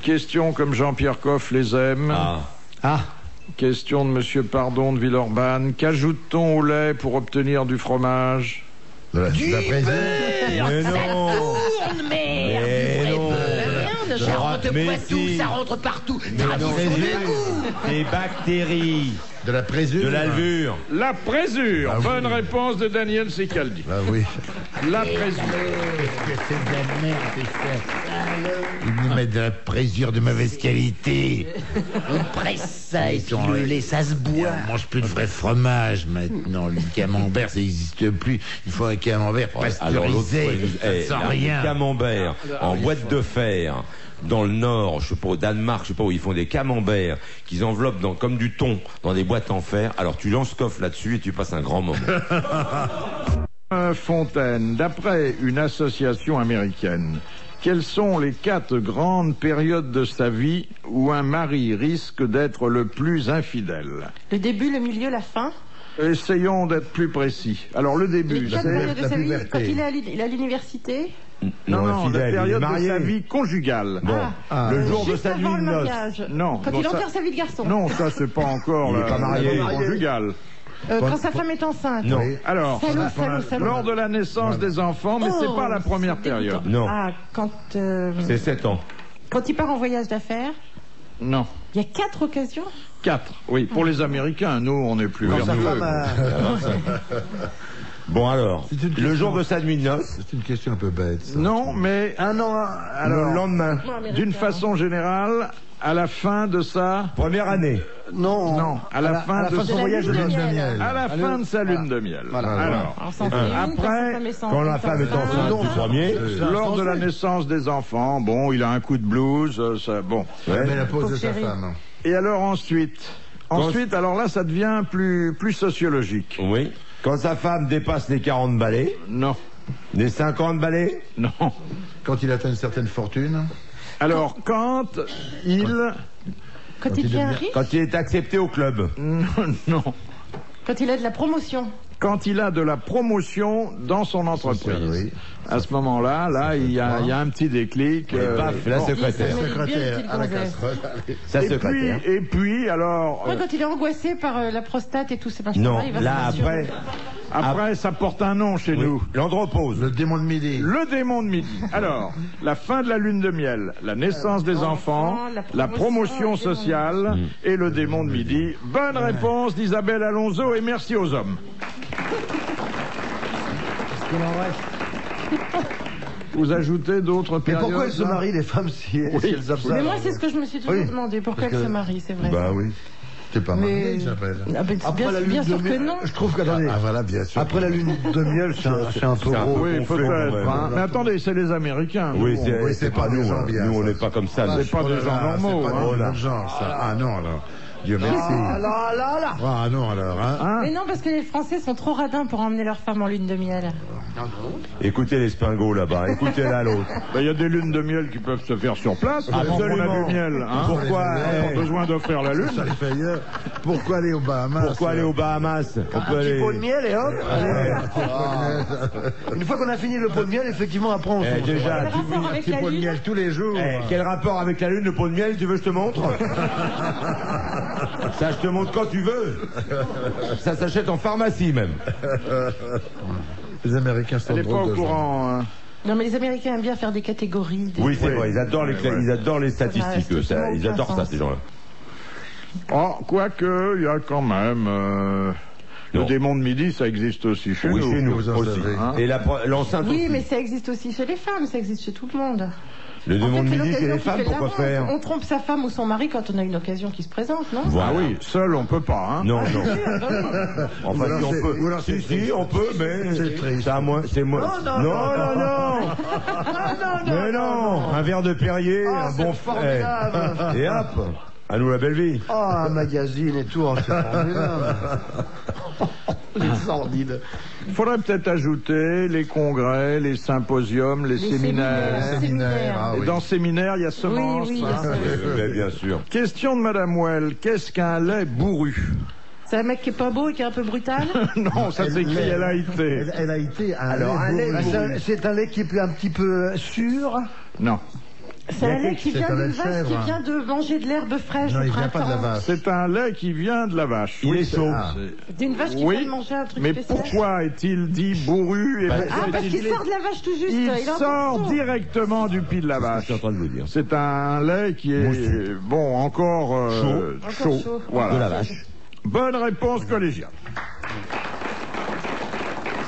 S1: Question comme Jean-Pierre Coff les aime.
S5: Ah,
S1: Question de Monsieur Pardon de Villeurbanne. Qu'ajoute-t-on au lait pour obtenir du fromage?
S4: De la Brésil.
S3: Mais non!
S2: Mais non.
S3: Merde,
S2: Ça rentre
S3: mais
S2: partout,
S3: si.
S2: ça rentre partout.
S3: Des bactéries.
S4: De la présure.
S3: De l'alvure.
S1: La présure.
S4: Ah oui.
S1: Bonne réponse de Daniel Secaldi.
S4: Ah oui.
S1: La présure.
S4: C'est de la merde, ils nous mettent de la présure de mauvaise qualité.
S6: On presse ça et puis le lait, ça se boit.
S4: On mange plus de vrai fromage maintenant. Le camembert, ça n'existe plus. Il faut un camembert
S3: Alors l'autre fois,
S4: pasteurisé. Ça sent rien.
S3: camembert en boîte de fer. Dans le Nord, je sais pas, au Danemark, je sais pas où, ils font des camemberts qu'ils enveloppent comme du thon dans des boîtes en fer. Alors tu lances coffre là-dessus et tu passes un grand moment.
S1: Fontaine, d'après une association américaine, quelles sont les 4 grandes périodes de sa vie où un mari risque d'être le plus infidèle?
S2: Le début, le milieu, la fin.
S1: Essayons d'être plus précis. Alors le début,
S2: Les 4
S1: c'est...
S2: périodes de
S4: la
S2: sa vie,
S4: puberté.
S2: quand il est à l'université.
S1: Non, la
S3: infidèle, il est
S1: période de
S3: marié.
S1: sa vie conjugale.
S3: Bon, le jour de
S2: Juste
S3: sa nuit
S2: avant
S3: de
S2: le
S3: noces.
S2: mariage.
S1: Non,
S2: Quand
S1: bon,
S2: il
S1: ça-
S2: enterre sa vie de garçon.
S1: Non, ça c'est pas encore
S3: Il est
S1: la,
S3: pas marié.
S1: la vie conjugale.
S2: Quand sa femme est enceinte.
S3: Non.
S4: Oui.
S1: Alors,
S2: Salaud.
S1: lors de la naissance des enfants, mais c'est pas la première période.
S3: Non,
S2: Ah,
S3: c'est 7 ans.
S2: quand il part en voyage d'affaires,
S1: Non.
S2: il y a 4 occasions.
S1: 4, oui. Pour les Américains, nous, on est plus
S5: Quand sa
S1: vertueux.
S5: femme a...
S3: Bon alors,
S4: C'est une
S3: le
S4: question.
S3: jour de sa nuit de noces,
S4: C'est une question un peu bête. Ça.
S1: Non, mais
S5: Un an,
S1: alors,
S3: le lendemain,
S1: d'une façon générale, à la fin de sa...
S3: première année.
S1: Non, à la fin de
S5: son
S1: son
S5: voyage de
S2: lune de
S5: noces.
S2: miel.
S1: À la fin de sa lune de miel.
S5: Voilà.
S1: Alors,
S2: Alors, s'en fait une,
S1: Après,
S3: Quand la femme est enceinte du premier,
S1: lors de la naissance des enfants, bon, il a un coup de blues, ça, bon.
S3: ouais.
S4: Mais la pause de sa
S2: Chérie.
S4: femme.
S1: Et alors ensuite, alors là, ça devient plus sociologique.
S3: Oui. Quand sa femme dépasse les 40 balais,
S1: Non,
S3: les 50 balais,
S1: non.
S4: Quand il atteint une certaine fortune.
S1: Alors, quand il...
S2: Quand il devient riche,
S3: quand il est accepté au club.
S1: Non.
S2: quand il a de la promotion.
S1: Quand il a de la promotion dans son entreprise.
S4: Oui.
S1: À ce moment-là, il y a un petit déclic.
S3: Et paf, la
S1: bon.
S3: secrétaire.
S2: Il se met
S4: Secrétaire
S2: bien
S4: à la
S2: petite
S4: casserole.
S3: Sa secrétaire.
S1: Et puis, alors...
S2: Après, quand il est angoissé par la prostate et tout ces machins
S3: Non,
S2: il va
S3: là
S2: se rassurer.
S1: après, ça porte un nom chez nous.
S3: L'andropause.
S4: Le démon de midi.
S1: Le démon de midi. Alors, la fin de la lune de miel, la naissance des enfants, la promotion sociale et le démon de midi. Bonne réponse d'Isabelle Alonso et merci aux hommes.
S5: Il en reste.
S1: Vous ajoutez d'autres
S5: Mais
S1: périodes
S5: pourquoi elles se
S1: là
S5: marient, les femmes, si elles absent?
S2: Mais moi, c'est ce que je me suis toujours
S5: Oui.
S2: demandé. Pourquoi
S5: Parce
S2: elle
S5: que-
S2: se marie, c'est vrai.
S4: Bah oui. T'es pas marié,
S2: Mais...
S4: Isabelle.
S2: Ah ben,
S5: Après la
S2: bien
S5: lune
S2: sûr
S5: de
S2: que
S5: miel,
S2: non.
S5: je trouve qu'attendez,
S4: Ah voilà, bien sûr.
S5: après la lune de miel, c'est un peu
S3: c'est un
S5: gros.
S3: peu
S1: Oui,
S3: gonflé,
S1: peut-être.
S3: ouais.
S1: Hein. Mais attendez, c'est les Américains.
S3: Oui,
S1: nous,
S3: c'est pas
S4: des
S3: nous.
S4: gens
S3: Hein.
S4: bien,
S3: Nous, on
S4: ça.
S3: n'est pas comme ça.
S1: C'est pas des gens normaux.
S4: C'est pas
S1: Hein.
S4: des gens de genre, ça. Ah non, alors. Dieu merci.
S5: Là.
S4: Ah non, alors, hein.
S1: Hein
S2: Mais non, parce que les Français sont trop radins pour emmener leur femme en lune de miel.
S3: Écoutez les spingos là-bas, écoutez-la l'autre.
S1: Ben, il y a des lunes de miel qui peuvent se faire sur place.
S3: Absolument.
S1: On a du miel. Hein.
S3: Pourquoi
S1: On a besoin d'offrir la lune.
S4: Ça le fait ailleurs. Pourquoi aller aux Bahamas?
S3: Pourquoi aller aux Bahamas? On peut
S5: Un petit
S3: aller.
S5: pot de miel et hop. Allez. Une fois qu'on a fini le pot de miel, effectivement, après on
S3: Eh,
S5: se
S3: déjà,
S2: Quel rapport avec
S4: Petit
S2: la
S4: pot de
S2: lune
S4: miel tous les jours.
S3: quel rapport avec la lune, le pot de miel, tu veux que je te montre? Ça, je te montre quand tu veux. Ça s'achète en pharmacie même.
S4: Les Américains sont
S1: Elle n'est pas
S4: drôles
S1: au
S4: de gens.
S1: courant. Hein.
S2: Non, mais les Américains aiment bien faire des catégories.
S3: Oui, c'est
S1: Oui.
S3: vrai, ils adorent les statistiques, eux, ça, ils
S2: aucun
S3: adorent ça,
S2: sens.
S3: ces gens-là.
S1: Oh, quoique, il y a quand même... le
S3: Non.
S1: démon de midi, ça existe aussi chez
S3: Oui,
S1: nous.
S3: chez nous
S4: vous en
S3: aussi.
S4: savez.
S1: Hein.
S3: Et l'enceinte
S2: Oui,
S3: aussi.
S2: mais ça existe aussi chez les femmes, ça existe chez tout le monde.
S3: Le
S2: En
S3: démon de
S2: fait, c'est
S3: midi, chez
S2: l'occasion
S3: les
S2: qui
S3: femmes,
S2: fait la
S3: pourquoi
S2: vente.
S3: faire?
S2: On trompe sa femme ou son mari quand on a une occasion qui se présente, non?
S3: Voilà.
S1: Ah oui, seul on peut pas. Hein.
S3: Non, non.
S4: Ou
S3: Enfin,
S4: alors
S3: si on
S4: c'est-
S3: peut.
S4: ou alors c'est
S3: Si,
S4: triste.
S3: on peut, mais
S4: C'est triste.
S3: c'est à moi, c'est moi. Non. Mais non, un verre de Perrier, un bon
S5: formidable.
S3: et hop, à nous la belle vie.
S5: Oh, un magazine et tout, oh, c'est formidable. Les sordides.
S1: Il faudrait peut-être ajouter les congrès, les symposiums, les séminaires.
S2: Séminaires.
S4: Ah
S1: Et
S4: oui.
S1: dans séminaire, il y a semence.
S2: oui, il y a
S1: hein.
S2: ça.
S3: Mais bien sûr.
S1: Question de Madame Well, qu'est-ce qu'un lait bourru?
S2: C'est un mec qui est pas beau et qui est un peu brutal?
S1: Non, ça s'écrit L-A-I-T.
S4: Elle a été un
S3: Alors, un lait
S5: Ah, c'est un lait qui est un petit peu sûr.
S1: Non.
S2: C'est un lait qui
S4: c'est
S2: vient
S4: un lait
S2: d'une
S4: de
S2: vache
S4: chèvre,
S2: qui
S4: hein.
S2: vient de manger de l'herbe fraîche
S4: Non,
S2: au
S4: il vient pas de la
S2: printemps.
S4: vache.
S1: C'est un lait qui vient de la vache.
S3: Il est
S1: c'est-
S3: chaud.
S2: D'une vache qui vient
S1: Oui,
S2: de manger un truc
S1: mais
S2: spécial.
S1: pourquoi est-il dit bourru et pourquoi
S2: Ah, parce
S1: est-il-
S2: qu'il sort de la vache tout juste.
S1: Il
S2: a un
S1: sort
S2: morceau.
S1: directement du pied de la
S3: Je
S1: vache.
S3: suis en train de vous dire.
S1: C'est un lait qui est, bon, encore
S2: Encore chaud.
S1: Voilà.
S3: De la vache.
S1: Bonne réponse collégiale.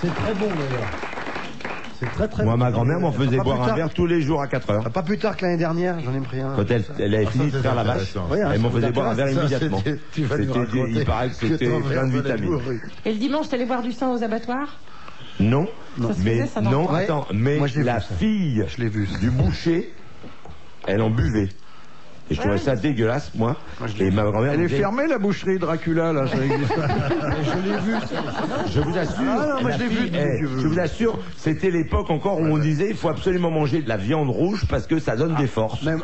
S5: C'est très bon d'ailleurs. C'est très très
S3: Moi,
S5: bon.
S3: ma grand-mère m'en faisait
S5: Pas
S3: boire
S5: plus
S3: un
S5: tard.
S3: verre tous les jours à 4 heures.
S5: Pas plus tard que l'année dernière, j'en ai pris un.
S3: Quand elle avait fini de faire la vache,
S5: Oui, hein,
S3: elle m'en
S5: ça
S3: faisait
S5: vous
S3: boire un verre
S5: intéresse,
S3: immédiatement.
S4: Tu vas nous raconter
S3: Il paraît que c'était
S4: ton
S3: plein de
S4: verre de la
S3: vitamines.
S4: bourrée.
S2: Et le dimanche, t'allais boire du sang aux abattoirs?
S3: Non,
S2: Ça se
S3: mais
S2: faisait, ça, non?
S3: non,
S5: Ouais.
S3: attends, mais
S5: Moi, je l'ai
S3: la
S5: vu, ça.
S3: fille
S5: Je l'ai vu, ça.
S3: du boucher, elle en buvait. Et je trouvais ça dégueulasse, moi. Et ma grand-mère
S1: Elle est
S3: me disait,
S1: fermée, la boucherie Dracula, là. Ça existe.
S5: Je l'ai vu.
S3: je vous assure,
S5: Ah non, moi,
S3: la
S5: je l'ai
S3: fille-
S5: vu.
S3: je vous assure, c'était l'époque encore où on disait il faut absolument manger de la viande rouge parce que ça donne des forces.
S5: Mais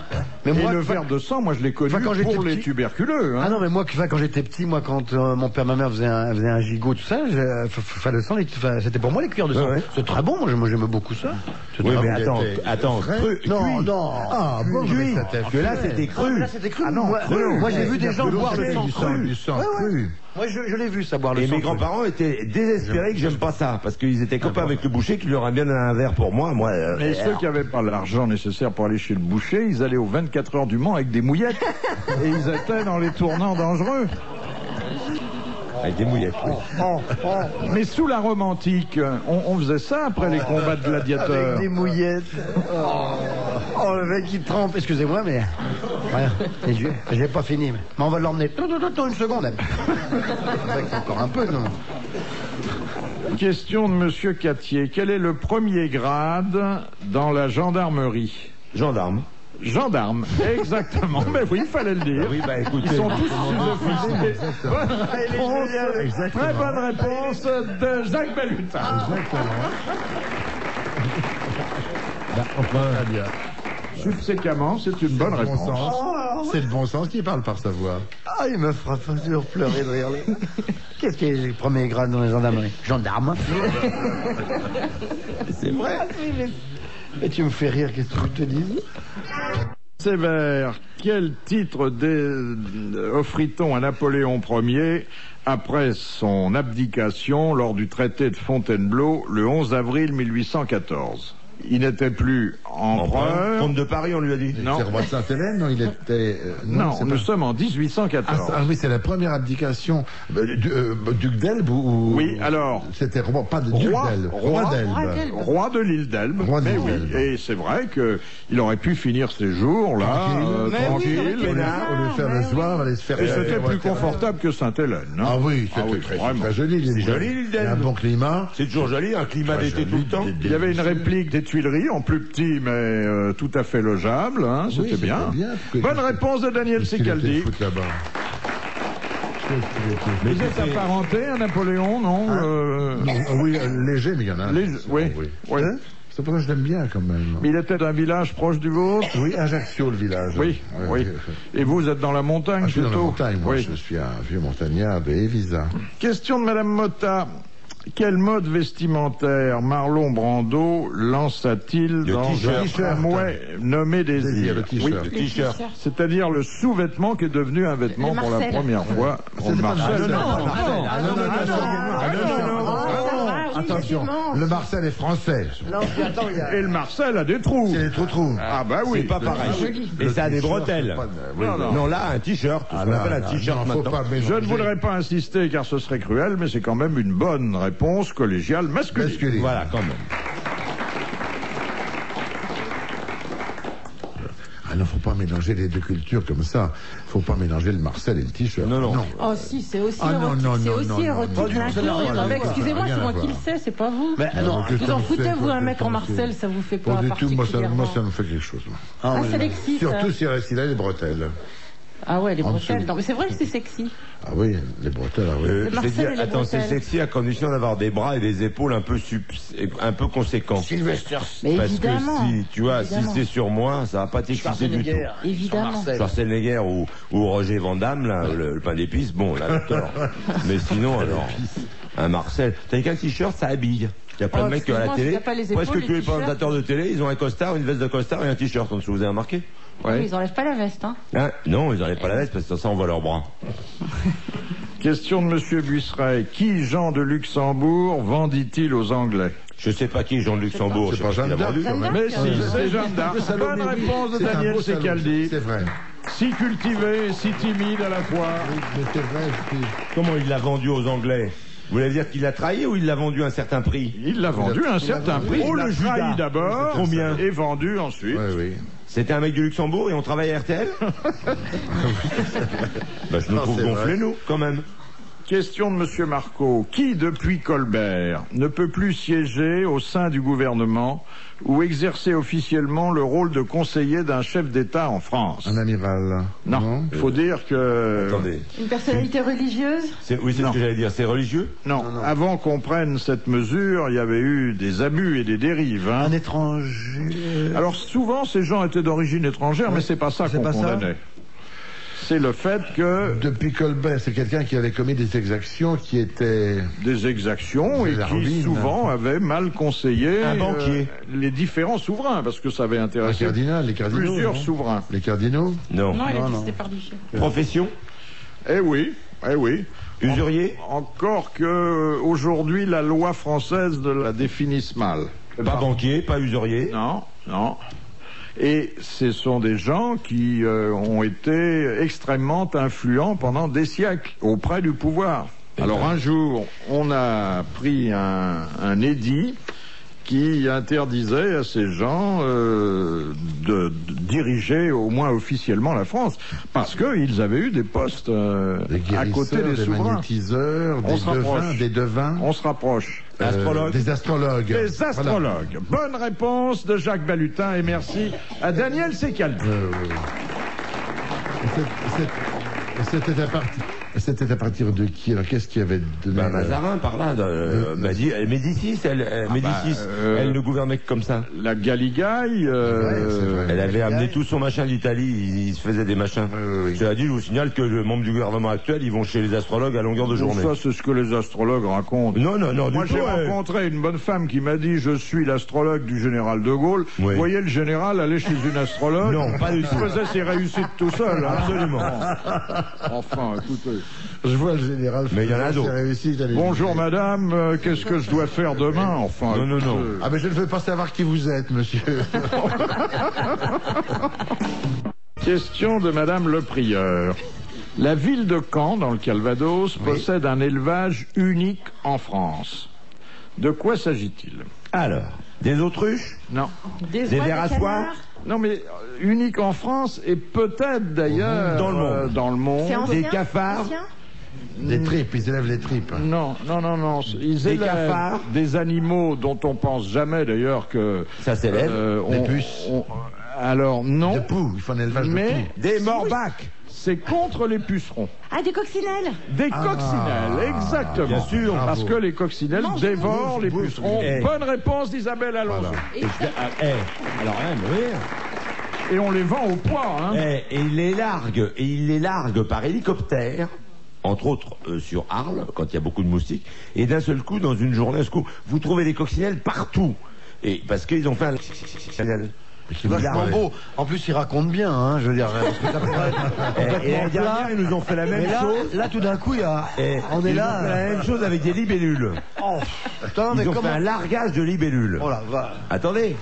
S1: Et
S5: moi,
S1: le verre de sang, moi, je l'ai connu
S5: quand j'étais
S1: pour les
S5: petit-
S1: tuberculeux. Hein.
S5: Ah non, mais moi, quand j'étais petit, moi, quand mon père, ma mère faisaient un gigot, tout ça, le sang, c'était pour moi les cuillères de sang.
S3: Ouais.
S5: C'est très bon, moi, j'aimais beaucoup ça. C'est
S3: Oui,
S5: très
S3: mais
S5: bon.
S3: attends, cru,
S5: Non,
S3: cuit.
S5: non.
S4: Ah, bon,
S3: Cuit.
S4: mais ça t'a
S3: Parce que là,
S4: fait.
S3: c'était
S5: Ah,
S3: cru.
S5: là, c'était cru.
S1: non,
S5: moi,
S1: cru.
S5: moi, j'ai vu des gens boire le sang
S4: du sang,
S5: cru.
S4: du sang
S5: Ouais, ouais.
S4: cru.
S5: Moi, je l'ai vu, ça, boire le
S3: Et
S5: sang
S3: mes
S5: cru.
S3: grands-parents étaient désespérés que j'aime pas ça, parce qu'ils étaient copains avec le boucher qui leur a bien donné un verre pour moi. Moi,
S1: Et ceux qui n'avaient pas l'argent nécessaire pour aller chez le boucher, ils allaient aux 24 heures du Mans avec des mouillettes. Et ils étaient dans les tournants dangereux.
S3: avec des mouillettes. Oui.
S1: Mais sous la Rome antique, on faisait ça après les combats de gladiateurs.
S5: Avec des mouillettes. Oh, le mec, il trempe. Excusez-moi, mais. Ouais, j'ai pas fini. Mais on va l'emmener. Une seconde. C'est encore un peu, non?
S1: Question de Monsieur Cattier. Quel est le premier grade dans la gendarmerie?
S3: Gendarme.
S1: Gendarme, exactement. Mais oui, il fallait le dire.
S3: Oui, bah écoutez.
S1: Ils sont tous sous-officiers. Bonne réponse.
S4: Exactement.
S1: Très bonne réponse de Jacques Balutin.
S4: Très bien.
S1: Subséquemment, c'est une bonne
S4: Bon
S1: réponse.
S4: sens. C'est le bon sens qui parle par sa voix.
S5: Ah, il me fera toujours pleurer de rire. Là. Qu'est-ce qui est le premier grade dans la gendarmerie? Gendarme.
S3: C'est vrai.
S5: Mais tu me fais rire, qu'est-ce que je te dis?
S1: Sévère, quel titre offrit-on à Napoléon Ier après son abdication lors du traité de Fontainebleau le 11 avril 1814? Il n'était plus empereur.
S3: Comte de Paris, on lui a dit.
S1: Non.
S4: C'est roi de Sainte-Hélène, non, il était...
S1: Non,
S4: c'est
S1: nous
S4: pas-
S1: sommes en 1814.
S4: Ah oui, c'est la première abdication. Duc d'Elbe ou...
S1: Oui, alors...
S4: C'était roi, pas de Duc
S1: Roi,
S4: d'Elbe.
S1: roi,
S4: Roi d'Elbe.
S1: Roi de l'île d'Elbe.
S4: Roi de
S1: Mais
S4: l'île
S1: oui,
S4: d'Elbe.
S1: et c'est vrai qu'il aurait pu finir ses jours là, tranquille.
S4: Au lieu de faire le soir, aller se faire...
S1: Et c'était plus confortable que Sainte-Hélène. Hein.
S4: Ah oui, c'était
S1: oui,
S4: très,
S1: vraiment.
S4: très joli. l'île d'Elbe.
S3: joli, l'île
S4: Il y a un
S3: d'Elbe.
S4: bon climat.
S3: C'est toujours joli, un climat
S4: Très
S3: d'été
S4: joli,
S3: tout le temps.
S1: Il y avait une réplique des Tuileries, en plus petit, mais tout à fait logeable. Hein,
S4: Oui,
S1: c'était bien.
S4: c'était bien.
S1: Bonne réponse de Daniel
S4: Qu'est-ce qu'il était
S1: Sicaldi.
S4: foutre là-bas.
S1: Vous êtes apparenté à Napoléon, non
S4: Oui, léger, mais il y en a un.
S1: Oui. Oui.
S4: C'est pour ça que je l'aime bien, quand même.
S1: Mais il était d'un village proche du vôtre.
S4: Oui, Ajaccio, le village.
S1: Oui,
S4: Ouais,
S1: oui. Et vous êtes dans la montagne
S4: Ah, je suis dans la
S1: plutôt.
S4: montagne, moi.
S1: Oui.
S4: Je suis un vieux montagnard de Évisa.
S1: Question de Madame Motta. Quel mode vestimentaire Marlon Brando lança-t-il
S3: Le
S1: dans
S3: t-shirt.
S1: un tramway nommé Désir?
S4: Désir, le t-shirt.
S1: Oui,
S3: Le t-shirt.
S1: c'est-à-dire le sous-vêtement qui est devenu un vêtement
S2: Le
S1: pour la
S2: Marcel.
S1: première fois.
S4: C'était pas
S1: Marcel.
S4: Marcel. Attention, le Marcel est français.
S1: Et le Marcel a des trous.
S4: C'est les trous.
S1: Ah bah oui.
S3: C'est pas pareil. Et ça a des bretelles. Non, là, un t-shirt. Ce qu'on appelle un t-shirt maintenant.
S1: Je ne voudrais pas insister car ce serait cruel, mais c'est quand même une bonne réponse collégiale masculine.
S3: Voilà, quand même.
S4: Ah non, faut pas mélanger les deux cultures comme ça. Faut pas mélanger le Marcel et le t-shirt.
S3: Non.
S2: Oh si, c'est aussi
S4: Ah, non,
S2: érotique,
S4: non,
S2: c'est
S4: non,
S2: aussi
S4: non,
S2: érotique
S4: non,
S2: l'un
S4: ça
S2: que
S4: n'a rien
S2: l'autre.
S4: à
S2: Mais
S4: voir,
S2: excusez-moi,
S4: rien
S2: c'est
S4: à
S2: moi qui
S4: voir.
S2: le sais, c'est pas vous.
S5: Mais non,
S4: que
S2: Vous
S4: ça
S2: en
S4: me
S2: foutez,
S4: fait,
S2: vous,
S4: quoi,
S2: un mec
S4: que
S2: en
S4: ça me
S2: Marcel,
S4: fait.
S2: ça vous fait
S4: Pas
S2: pas
S4: du tout, moi
S2: particulièrement.
S4: ça me fait quelque chose. moi.
S2: Ah, ça l'excite.
S4: Surtout s'il a les bretelles.
S2: Ah ouais, les
S4: En
S2: bretelles.
S4: dessous.
S2: Non, mais c'est vrai que c'est sexy.
S4: Ah oui, les bretelles, ah oui.
S2: Le
S3: Je vais
S2: Marcel
S3: dire,
S2: et les
S3: attends, c'est
S2: bretelles.
S3: sexy à condition d'avoir des bras et des épaules un peu conséquents.
S2: Mais
S3: Parce
S2: évidemment.
S3: que si, tu vois, si
S2: Évidemment.
S3: c'est sur moi, ça va pas t'exciter du tout.
S2: Évidemment.
S3: Schwarzenegger ou Roger Van Damme, là, le pain d'épices, bon, là, d'accord. Mais sinon, alors, un Marcel. T'as qu'un t-shirt, ça habille. Il y a plein
S2: Oh,
S3: de mecs à la
S2: excuse-moi,
S3: télé.
S2: s'il y a pas les épaules,
S3: Presque
S2: les
S3: tous les
S2: t-shirts.
S3: présentateurs de télé, ils ont un costard, une veste de costard et un t-shirt en dessous. Vous avez remarqué?
S2: Oui, ils enlèvent pas la veste, hein.
S3: Hein? Non, ils n'enlèvent pas la veste parce que ça, on voit leurs bras.
S1: Question de Monsieur Buisseret. Qui, Jean de Luxembourg, vendit-il aux Anglais?
S3: Je sais pas qui, Jean de Luxembourg.
S4: C'est
S3: je sais
S4: pas
S3: qui
S4: Jeanne
S3: l'a
S4: d'Arc,
S3: vendu.
S4: quand même.
S1: Mais si, c'est Jeanne d'Arc. Bonne réponse de
S4: C'est un
S1: Daniel
S4: beau salon,
S1: Sicaldi.
S4: c'est vrai.
S1: Si cultivé, si timide à la fois.
S4: Oui, mais c'est vrai,
S3: Comment il l'a vendu aux Anglais? Vous voulez dire qu'il l'a trahi ou il l'a vendu à un certain prix?
S1: Il l'a vendu à un certain prix.
S3: Oh,
S1: Il
S3: le
S1: l'a
S3: Judas.
S1: trahi d'abord.
S3: Combien?
S1: Et vendu ensuite.
S4: oui, oui.
S3: C'était un mec du Luxembourg et on travaille à RTL? Bah, je nous
S4: Non,
S3: trouve
S4: c'est
S3: gonflés,
S4: vrai.
S3: nous, quand même.
S1: Question de Monsieur Marco. Qui, depuis Colbert, ne peut plus siéger au sein du gouvernement ou exercer officiellement le rôle de conseiller d'un chef d'État en France?
S4: Un amiral.
S1: Non, il faut dire que...
S3: Attendez.
S2: Une personnalité religieuse?
S3: Oui, c'est
S1: Non.
S3: ce que j'allais dire. C'est religieux?
S1: Non, avant qu'on prenne cette mesure, il y avait eu des abus et des dérives. Hein.
S5: Un étranger.
S1: Alors souvent, ces gens étaient d'origine étrangère, mais c'est pas ça
S5: C'est
S1: qu'on
S5: pas ça
S1: condamnait. C'est le fait que
S4: Depuis Colbert, c'est quelqu'un qui avait commis des exactions qui étaient...
S1: des exactions
S4: C'est
S1: et
S4: la
S1: qui
S4: ruine.
S1: souvent avaient mal conseillé
S3: Un banquier.
S1: les différents souverains, parce que ça avait
S4: Un
S1: intéressé
S4: cardinal, les cardinaux.
S1: plusieurs
S4: non
S1: souverains.
S4: Les cardinaux.
S3: Non.
S2: Non, il a
S5: Non,
S2: dit
S5: non.
S2: c'était par Duché.
S3: Profession?
S1: Eh oui, eh oui.
S3: Usurier?
S1: Encore que aujourd'hui la loi française la définisse mal.
S3: Pas banquier, pas usurier.
S1: Non, non. Et ce sont des gens qui ont été extrêmement influents pendant des siècles auprès du pouvoir. Alors un jour, on a pris un édit qui interdisait à ces gens de diriger au moins officiellement la France, parce qu'ils avaient eu des postes
S4: Des
S1: à côté
S4: guérisseurs,
S1: des
S4: des
S1: souverains.
S4: magnétiseurs,
S1: On se rapproche.
S4: des devins.
S1: On se rapproche.
S3: Astrologue.
S4: Des astrologues.
S1: Des astrologues. Bonne réponse de Jacques Balutin et merci à Daniel Secaldi.
S4: C'était à partir de qui? Alors, qu'est-ce qui avait donné...
S3: Bah, Mazarin, par là. Médicis, Médicis, elle ne gouvernait que comme ça.
S1: La Galigaille,
S4: c'est vrai.
S3: Elle avait amené tout son machin d'Italie, il se faisait des machins.
S4: oui.
S3: Cela dit, je vous signale que les membres du gouvernement actuel, ils vont chez les astrologues à longueur de journée.
S1: ça c'est ce que les astrologues racontent.
S3: Non, non, non,
S1: Moi
S3: du tout.
S1: j'ai rencontré une bonne femme qui m'a dit je suis l'astrologue du général de Gaulle.
S3: Oui.
S1: Vous voyez le général aller chez une astrologue?
S3: Non, pas du
S1: Il
S3: tout.
S1: faisait ses réussites tout seul. hein.
S3: Absolument.
S1: Enfin, écoutez.
S4: Je vois le général...
S3: Mais il y en a d'autres.
S1: Bonjour madame, qu'est-ce que je dois faire demain? Enfin,
S3: Non, non, non.
S1: écoutez.
S4: Ah, mais je ne veux pas savoir qui vous êtes, monsieur.
S1: Question de Madame Le Prieur. La ville de Caen, dans le Calvados, possède un élevage unique en France. De quoi s'agit-il?
S3: Alors, des autruches?
S1: Non.
S3: Des
S2: oies,
S3: vers à soie?
S2: canards.
S1: Non, mais unique en France et peut-être d'ailleurs
S3: Dans le monde.
S1: dans le monde.
S2: C'est ancien?
S3: Des cafards?
S2: Ancien?
S4: Des tripes, ils élèvent les tripes.
S1: Non, non, non, non. Ils
S3: Des
S1: élèvent
S3: cafards?
S1: des animaux dont on pense jamais d'ailleurs que...
S3: Ça s'élève.
S4: Des puces.
S1: Alors non,
S4: De poux, ils font un élevage de
S1: mais
S4: poux.
S3: Des morbacs?
S1: c'est contre les pucerons.
S2: Ah, des coccinelles?
S1: Des coccinelles, exactement.
S3: Bien sûr.
S1: Parce
S4: Bravo.
S1: que les coccinelles
S2: Mange,
S1: dévorent les
S4: bouffe.
S1: pucerons.
S3: Eh.
S1: Bonne réponse d'Isabelle Alonso.
S4: Voilà.
S3: Alors, oui.
S1: Et on les vend au poids, hein.
S3: Et il les largue par hélicoptère, entre autres sur Arles, quand il y a beaucoup de moustiques, et d'un seul coup, dans une journée, vous trouvez des coccinelles partout. Et parce qu'ils ont fait un...
S5: C'est vachement beau. En plus, il raconte bien, hein, je veux dire. Parce que ça pourrait être
S3: Et
S5: complètement
S3: l'année dernière,
S5: plat.
S3: ils nous ont fait la même
S5: Mais là,
S3: chose.
S5: là, tout d'un coup, il y a.
S3: Et
S5: On est
S3: ils
S5: là.
S3: ont fait la même chose avec des libellules.
S5: Oh, putain, mais
S3: Ils ont fait
S5: comment.
S3: un largage de libellules.
S5: Oh la vache.
S3: Attendez.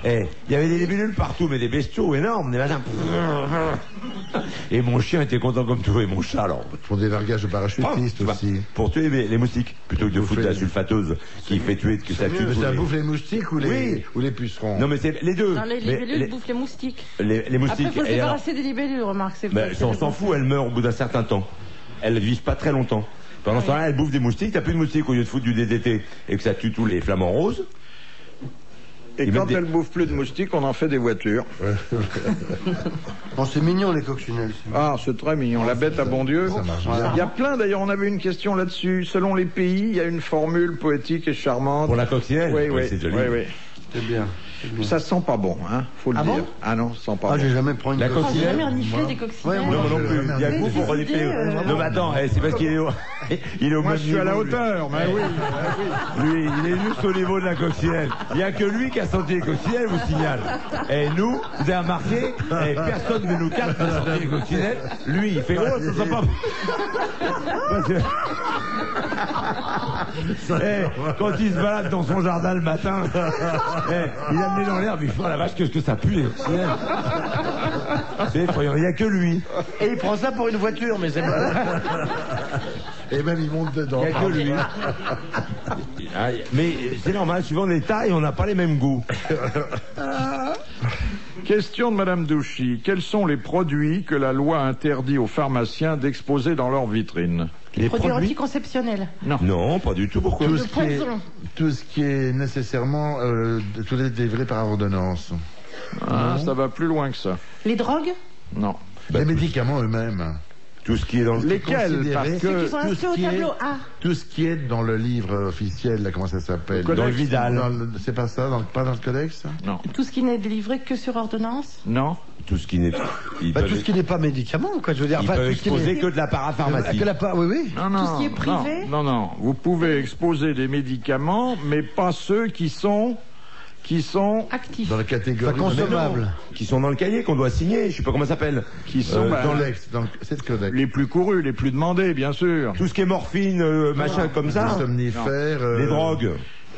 S3: Il y avait des libellules partout, mais des bestiaux énormes, des machins. Et mon chien était content comme tout, et mon chat, alors.
S4: Ils font des largages de parachutistes
S3: Bah,
S4: aussi.
S3: pour tuer les moustiques, plutôt que de foutre de la sulfateuse qui fait tuer, que ça tue
S4: Mais
S3: tous
S4: ça
S3: les-
S4: bouffe les moustiques ou les,
S3: Oui.
S4: ou les pucerons?
S3: Non, mais c'est les deux.
S2: Non, les
S3: Mais
S2: libellules bouffent les moustiques.
S3: les
S2: Après,
S3: moustiques.
S2: il faut se
S3: et alors-
S2: débarrasser des libellules, remarque. C'est
S3: Ben, ça, on s'en fout, elles meurent au bout d'un certain temps. Elles vivent pas très longtemps. Pendant ce temps-là, elles bouffent des moustiques. T'as plus de moustiques au lieu de foutre du DDT et que ça tue tous les flamants roses.
S1: Et
S3: Ils
S1: quand
S3: mettent des-
S1: elles bouffent plus de moustiques, on en fait des voitures.
S5: Bon, c'est mignon, les coccinelles.
S1: Ah, c'est très mignon. La bête à bon Dieu.
S4: Ça marche
S1: Il y a plein, d'ailleurs, on avait une question là-dessus. Selon les pays, il y a une formule poétique et charmante.
S3: Pour la coccinelle.
S1: Oui, oui,
S3: c'est joli.
S1: oui, oui.
S5: C'est bien.
S1: Ça sent pas bon, hein, faut le
S5: Ah
S1: dire.
S5: bon
S1: Ah non, ça sent pas
S5: Ah,
S1: bon.
S5: j'ai jamais pris une
S3: La
S2: Ah, j'ai
S3: coccinelle.
S2: jamais reniflé des coccinelles.
S5: Ouais, moi,
S3: Non, non plus. Il y a goût pour
S2: Mais
S3: renifler.
S2: des
S3: Non, mais attends, c'est parce qu'il est au, il est au
S1: Moi,
S3: même
S1: je suis à la
S3: niveau, lui.
S1: hauteur, mais oui.
S3: Lui, il est juste au niveau de la coccinelle. Il n'y a que lui qui a senti les coccinelles, vous signale. Et nous, vous avez remarqué, personne de nous quatre n'a senti les coccinelles. Lui, il fait, oh, ça sent pas. Parce que- quand il se balade dans son jardin le matin, il a le nez dans l'herbe, il fait, oh la vache, qu'est-ce que ça pue les coccinelles. C'est effrayant, il n'y a que lui.
S5: Et il prend ça pour une voiture, mais c'est pas...
S4: Et même il monte dedans.
S3: Il n'y a que lui. Mais c'est normal, suivant les tailles, on n'a pas les mêmes goûts.
S1: Question de Madame Douchy. Quels sont les produits que la loi interdit aux pharmaciens d'exposer dans leur vitrine?
S2: Les produits anticonceptionnels.
S3: Non, pas du tout. Pourquoi?
S4: Tout ce qui est nécessairement tout est délivré par ordonnance.
S1: Ah, ça va plus loin que ça.
S2: Les drogues?
S1: Non.
S4: Les médicaments eux-mêmes.
S3: Tout ce qui est dans le...
S1: Lesquels? Parce
S2: Ceux qui
S1: que
S2: sont inscrits au tableau A.
S4: Tout ce qui est dans le livre officiel, là, comment ça s'appelle?
S1: Dans le
S3: Vidal.
S4: C'est pas ça, pas dans le codex?
S1: non.
S2: Tout ce qui n'est délivré que sur ordonnance?
S1: Non.
S3: Tout ce qui n'est...
S5: tout ce qui n'est pas médicament, quoi, je veux dire.
S3: Ils
S5: Enfin,
S3: peuvent
S5: tout ce qui
S3: exposer
S5: n'est-
S3: que de la parapharmacie.
S5: Oui, oui.
S1: Non, non.
S2: Tout ce qui est privé?
S1: Non. Vous pouvez exposer des médicaments, mais pas ceux qui sont
S2: Actifs.
S4: Dans la catégorie...
S5: Pas consommables.
S3: Qui sont dans le cahier qu'on doit signer, je sais pas comment ça s'appelle.
S1: qui sont
S4: C'est le codex.
S1: les plus courus, les plus demandés, bien sûr.
S3: Tout ce qui est morphine, machin comme
S4: Les
S3: ça.
S4: somnifères...
S3: Les drogues.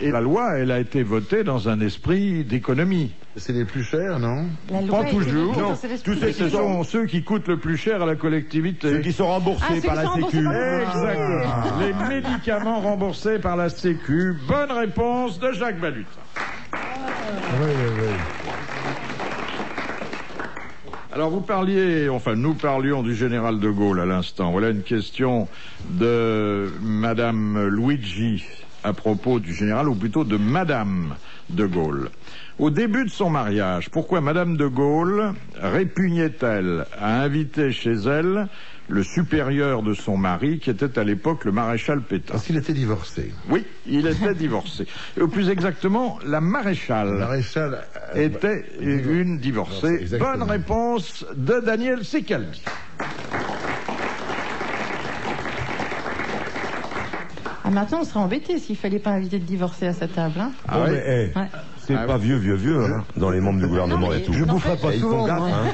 S1: Et la loi, elle a été votée dans un esprit d'économie.
S4: C'est les plus chers, non?
S2: La loi
S1: Pas
S2: a été
S1: toujours.
S2: votée
S1: Non.
S2: dans cet esprit
S3: Tous ceux qui
S1: Ce
S2: d'équilibre.
S1: sont ceux qui coûtent le plus cher à la collectivité.
S3: Ceux qui sont remboursés
S2: Ah, ceux
S3: par
S2: qui
S3: la
S2: sont remboursés
S3: Sécu.
S2: par la-
S1: Exactement. Les médicaments remboursés par la Sécu. Bonne réponse de Jacques Balut.
S4: Oui.
S1: Alors nous parlions du général de Gaulle à l'instant. Voilà une question de Madame Luigi à propos du général, ou plutôt de Madame de Gaulle. Au début de son mariage, pourquoi Madame de Gaulle répugnait-elle à inviter chez elle le supérieur de son mari, qui était à l'époque le maréchal Pétain?
S4: Parce qu'il était divorcé.
S1: Oui, il était divorcé. Ou plus exactement, la maréchale
S4: Le maréchal...
S1: était une divorcée.
S4: Exactement.
S1: Bonne réponse de Daniel Secaldi.
S2: Ah, maintenant, on serait embêté s'il fallait pas inviter de divorcés à sa table. Hein.
S1: Ah
S3: Oh,
S1: oui.
S3: mais,
S2: Ouais.
S3: c'est pas vieux, hein, dans les membres du gouvernement
S2: Non, mais-
S3: et tout.
S2: Je boufferai
S5: pas
S3: Et ils font
S5: souvent,
S3: gaffe,
S5: moi.
S3: hein.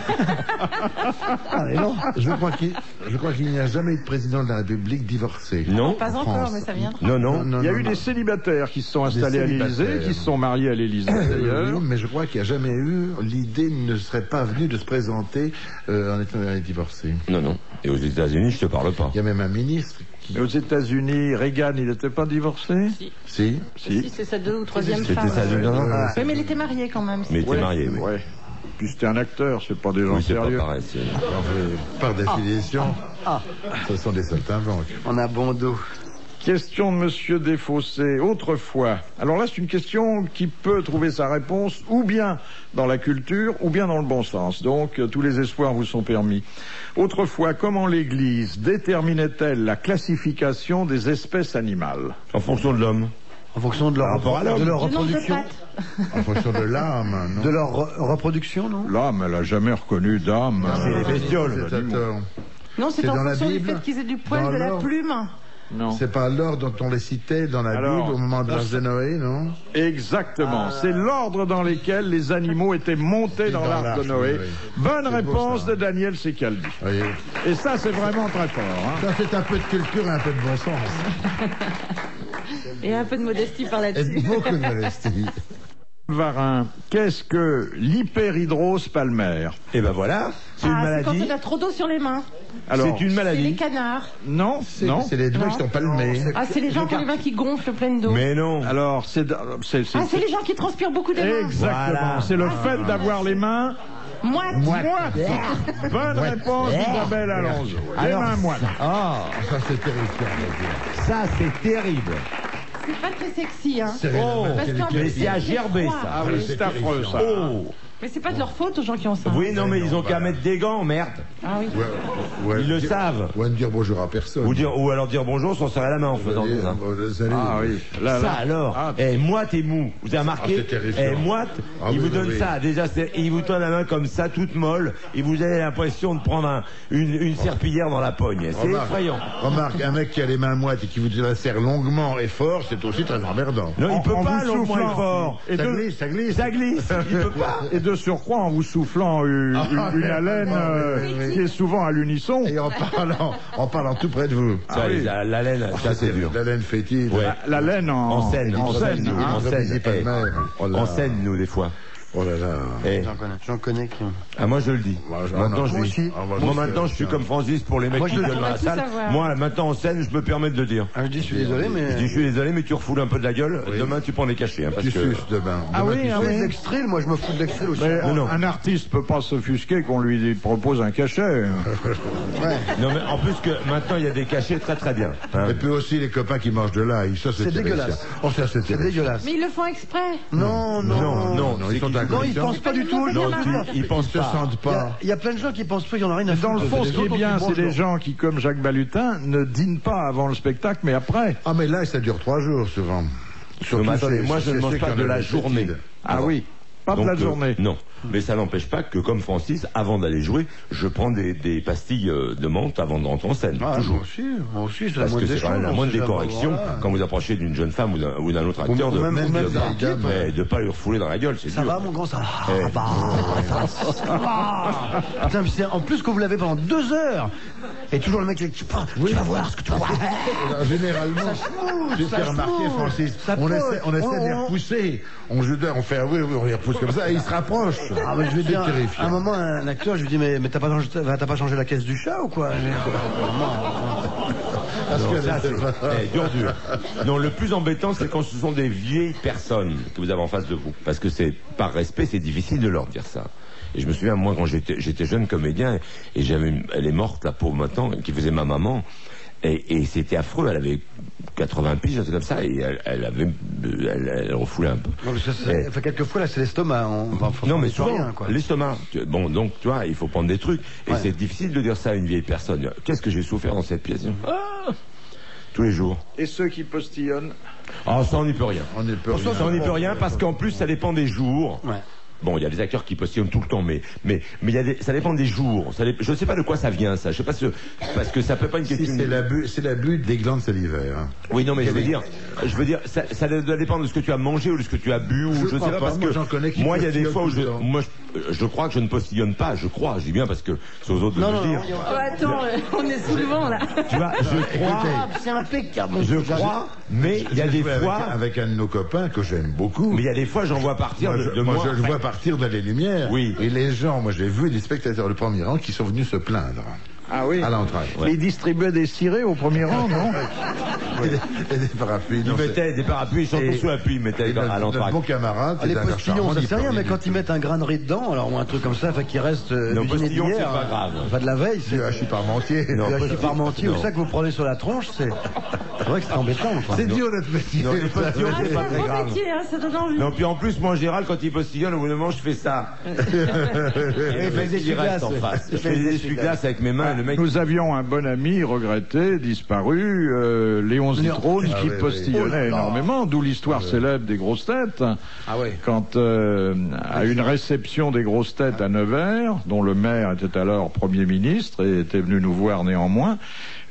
S4: Je crois qu'il n'y a jamais eu de président de la République divorcé.
S3: Non.
S2: Pas
S4: En
S2: encore,
S4: France.
S2: mais ça viendra.
S3: Non.
S1: Il y a eu des célibataires qui se sont installés à l'Élysée,
S4: célibataires.
S1: qui se sont mariés à l'Élysée d'ailleurs.
S4: Oui, mais je crois qu'il n'y a jamais eu... L'idée ne serait pas venue de se présenter en étant divorcé.
S3: Non. Et aux États-Unis, je te parle pas.
S4: Il y a même un ministre qui...
S1: Et aux États-Unis, Reagan, il n'était pas divorcé?
S4: Si.
S2: Si, c'est sa 2e ou 3e
S3: C'était
S2: femme.
S3: ça, non.
S2: Oui, mais il était marié quand même.
S3: Mais il était marié, oui.
S1: Ouais. Puis c'était un acteur, c'est pas des gens
S3: Oui, c'est pas
S1: sérieux.
S3: pareil.
S4: Par définition, ce sont des saltimbanques.
S5: On a bon dos.
S1: Question de Monsieur Desfossés. Autrefois, alors là c'est une question qui peut trouver sa réponse ou bien dans la culture ou bien dans le bon sens. Donc tous les espoirs vous sont permis. Autrefois, comment l'Église déterminait-elle la classification des espèces animales?
S3: En fonction de l'homme.
S5: En fonction de leur,
S3: Par rapport à l'homme.
S5: de leur
S2: Du nombre de
S5: reproduction.
S2: pattes.
S4: En fonction de l'âme, non?
S5: De leur reproduction, non?
S1: L'âme, elle a jamais reconnu d'âme.
S3: C'est les bestioles.
S4: C'est à tort.
S2: Non, c'est
S4: C'est
S2: en
S4: dans la
S2: fonction du
S4: Bible,
S2: fait qu'ils aient du poil
S4: dans
S2: de la
S4: l'ordre.
S2: plume.
S1: Non.
S4: C'est pas l'ordre dont on les citait dans la
S1: Alors,
S4: Bible au moment de l'Arche de Noé, non?
S1: Exactement. C'est l'ordre dans lequel les animaux étaient montés dans l'arche de Noé. Bonne
S4: C'est beau,
S1: réponse
S4: ça.
S1: de Daniel Secaldi.
S4: Voyez.
S1: Et ça, c'est vraiment très fort. Hein.
S4: Ça, c'est un peu de culture et un peu de bon sens.
S2: Et un peu de modestie par
S4: Et
S2: là-dessus.
S4: beaucoup de modestie.
S1: Varin, qu'est-ce que l'hyperhidrose palmaire?
S3: Et ben voilà, c'est une
S2: C'est quand
S3: maladie.
S2: on a trop d'eau sur les mains.
S1: Alors,
S3: C'est une
S2: C'est les
S3: maladie.
S2: canards.
S1: non, non.
S4: C'est les doigts qui sont palmés.
S2: Ah, c'est les gens qui ont les mains qui gonflent pleines d'eau.
S3: Mais non.
S1: Alors, c'est
S2: Ah, c'est les gens qui transpirent beaucoup des mains.
S1: exactement.
S3: Voilà.
S1: C'est le fait d'avoir les mains
S2: Moite.
S1: moites. Bonne réponse d'Isabelle Alonso. Les
S3: Alors,
S1: mains moites.
S3: Ah,
S4: Ça, c'est terrifiant.
S3: ça c'est terrible.
S2: C'est pas très sexy, hein.
S3: Oh,
S2: Parce qu'en
S3: mais
S2: plus,
S3: c'est à
S2: c'est
S3: gerber
S2: froid.
S3: ça.
S1: Ah oui, c'est affreux ça.
S3: Oh.
S2: Mais c'est pas de leur faute aux gens qui ont ça.
S3: Oui, non, mais ils ont qu'à mettre des gants, merde.
S2: Ah oui.
S3: Ils le savent.
S4: Ou à ne dire bonjour à personne.
S3: Ou alors dire bonjour sans serrer la main en faisant ça.
S4: Salut.
S1: Ah oui. Là,
S3: Ça
S1: là.
S3: alors,
S1: Ah,
S3: moite et mou. Vous avez remarqué
S4: c'est terrifiant.
S3: Moite,
S4: Ah
S3: il
S4: oui,
S3: vous
S4: oui,
S3: donne
S4: oui.
S3: ça. Déjà, il vous donne la main comme ça, toute molle, et vous avez l'impression de prendre une serpillière dans la pogne. C'est effrayant.
S4: Remarque, un mec qui a les mains moites et qui vous la serre longuement et fort, c'est aussi très emmerdant.
S3: Non, il peut
S1: en
S3: pas
S1: vous
S3: longuement et
S1: soufflant.
S3: fort.
S1: Et
S4: Ça
S1: de,
S4: glisse, ça glisse.
S3: Ça glisse, il peut pas.
S1: et de surcroît, en vous soufflant une haleine
S4: oui.
S1: qui est souvent à l'unisson.
S4: Et en parlant tout près de vous.
S3: Ça,
S1: oui.
S3: la laine, ça c'est dur.
S4: La laine fétide.
S3: Ouais.
S1: La laine
S3: en scène,
S1: en scène.
S3: nous,
S1: hein.
S3: en scène,
S4: Ils ont visé pas de mer. Oh là.
S3: en scène, nous des fois.
S4: Oh là là.
S3: Eh.
S5: J'en connais qui ont...
S3: Ah, moi je le dis. Maintenant,
S5: moi aussi.
S3: Moi maintenant je suis comme Francis pour les mecs qui viennent dans la salle. Moi maintenant en scène je me permets de le dire.
S5: Ah, je dis je suis désolé mais...
S3: Je dis je suis désolé mais tu refoules un peu de la gueule. Oui. Demain tu prends des cachets. Hein, parce
S4: tu
S3: que...
S4: suces demain.
S5: Ah oui,
S4: tu
S5: de l'extrait, moi je me fous de l'extrait aussi.
S1: Mais un artiste peut pas s'offusquer qu'on lui propose un cachet.
S5: Ouais.
S3: Non mais en plus que maintenant il y a des cachets très très bien. Hein.
S4: Et puis aussi les copains qui mangent de l'ail. Ça c'est
S5: dégueulasse.
S4: Oh ça c'est
S5: dégueulasse.
S2: Mais ils le font exprès.
S5: Non,
S4: ils sont d'accord.
S5: Non, ils pensent pas du tout.
S3: Ils pensent
S4: se sentent pas.
S5: Il y a plein de gens qui pensent pas, il y en a rien à foutre.
S1: Dans le fond, ce qui est bien, c'est les gens qui, comme Jacques Balutin, ne dînent pas avant le spectacle, mais après.
S4: Ah mais là ça dure 3 jours souvent.
S3: Moi je ne mange pas de la journée.
S1: Ah oui. Pas de la journée.
S3: Non. Mais ça n'empêche pas que, comme Francis, avant d'aller jouer, je prends des pastilles de menthe avant de rentrer en scène.
S5: Ah,
S3: toujours.
S5: Moi aussi, c'est
S3: parce que c'est quand même la moindre des corrections quand vous approchez d'une jeune femme ou d'un autre acteur de ne pas lui refouler dans la gueule. Ça
S5: va, mon grand, ça va. Putain, en plus que vous l'avez pendant 2 heures. Et toujours le mec qui tu vas voir ce que tu vois.
S4: Généralement, j'ai remarqué, Francis, on essaie de les repousser. On fait oui, on les repousse comme ça et ils se rapprochent.
S5: Ah, mais je vais dire, à un moment, un acteur, je lui dis, mais t'as pas changé la caisse du chat ou quoi?
S3: Parce que ça, c'est dur. Non, le plus embêtant, c'est quand ce sont des vieilles personnes que vous avez en face de vous. Parce que c'est, par respect, c'est difficile de leur dire ça. Et je me souviens, moi, quand j'étais jeune comédien, et elle est morte, la pauvre maintenant, qui faisait ma maman, et c'était affreux, elle avait 80 piges, un truc comme ça, et elle refoulait un peu.
S5: Non, mais quelquefois, là, c'est l'estomac.
S3: Non, mais souvent, l'estomac. Bon, donc, tu vois, il faut prendre des trucs. Et c'est difficile de dire ça à une vieille personne. Qu'est-ce que j'ai souffert dans cette pièce? Tous les jours.
S1: Et ceux qui postillonnent?
S3: Ah, ça, on n'y peut rien.
S4: On n'y peut
S3: rien parce qu'en plus, ça dépend des jours. Ouais. Bon, il y a des acteurs qui postillonnent tout le temps, mais ça dépend des jours. Je ne sais pas de quoi ça vient, ça. Je sais pas parce que ça peut pas une question.
S4: C'est l'abus des glandes salivaires. Hein.
S3: Oui, non, mais je veux dire, ça doit dépendre de ce que tu as mangé ou de ce que tu as bu ou je sais pas parce que moi, il y a des fois où je crois que je ne postillonne pas. Je dis bien parce que c'est aux autres de le dire.
S2: Attends, on est sous le vent là.
S3: Tu vois, je crois.
S5: C'est impeccable.
S3: Je crois, mais il y a des fois
S4: avec un de nos copains que j'aime beaucoup.
S3: Mais il y a des fois, j'en vois partir de moi.
S4: Je vois partir dans les lumières.
S3: Oui.
S4: Et les gens, moi j'ai vu des spectateurs de premier rang qui sont venus se plaindre.
S1: Ah oui.
S4: À l'entrée.
S1: Ouais. Ils distribuaient des cirés au premier rang, non?
S4: Et des parapluies.
S3: Ils mettaient des parapluies, ils sont tous sous la pluie, ils mettaient à l'entrée.
S4: Mon camarade,
S5: les postillons, ça c'est rien, mais quand ils mettent un grain de riz dedans, alors ou un truc comme ça, qui reste
S3: non, postillon, c'est pas grave.
S5: Pas de la veille, c'est.
S4: Du hachis parmentier.
S5: Du hachis parmentier, ou ça que vous prenez sur la tronche, c'est vrai que c'est embêtant.
S4: C'est dur notre métier.
S3: Non, les postillons, c'est pas très grave.
S2: Ça donne envie.
S3: Non, puis en plus, moi en général, quand ils postillonnent, au bout d'un moment, je fais ça. Et
S5: je fais des essuie-glaces en face.
S3: Je fais des essuie-glaces avec mes mains, le mec.
S1: Nous avions un bon ami regretté, disparu, Léon Zitrone, qui postillonnait énormément, d'où l'histoire célèbre des grosses têtes.
S5: Ah oui.
S1: Quand à une réception des grosses têtes à Nevers, dont le maire était alors Premier ministre et était venu nous voir néanmoins,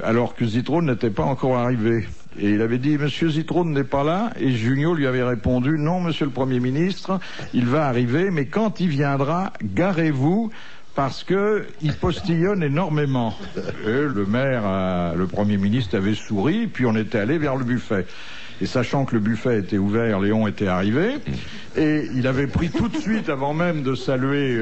S1: alors que Zitrone n'était pas encore arrivé. Et il avait dit, Monsieur Zitrone n'est pas là, et Junio lui avait répondu, non, Monsieur le Premier ministre, il va arriver, mais quand il viendra, garez-vous, parce que il postillonne énormément. Et le maire, le Premier ministre avait souri, puis on était allé vers le buffet. Et sachant que le buffet était ouvert, Léon était arrivé, et il avait pris tout de suite, avant même de saluer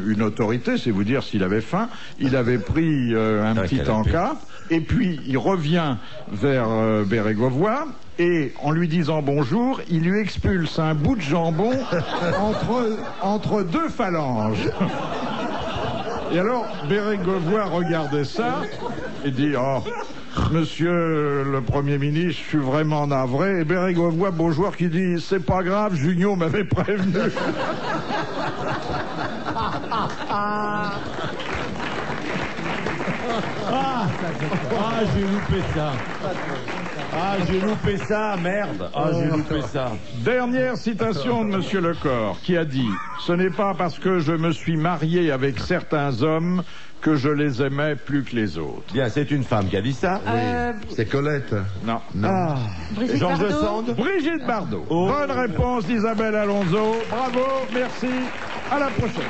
S1: une autorité, c'est vous dire s'il avait faim, il avait pris un petit encas, et puis il revient vers Bérégovoy, et en lui disant bonjour, il lui expulse un bout de jambon entre 2 phalanges. Et alors, Bérégovoy regardait ça et dit, oh, Monsieur le Premier ministre, je suis vraiment navré. Et Bérégovoy, beau joueur, qui dit, c'est pas grave, Junio m'avait prévenu.
S3: J'ai loupé ça. J'ai loupé ça, merde. J'ai loupé ça.
S1: Dernière citation de Monsieur Lecor, qui a dit, ce n'est pas parce que je me suis marié avec certains hommes que je les aimais plus que les autres.
S3: Bien, c'est une femme qui a dit ça.
S4: C'est Colette.
S1: Non.
S3: Georges de Sand.
S1: Brigitte Bardot. Bonne réponse d'Isabelle Alonso. Bravo, merci. À la prochaine.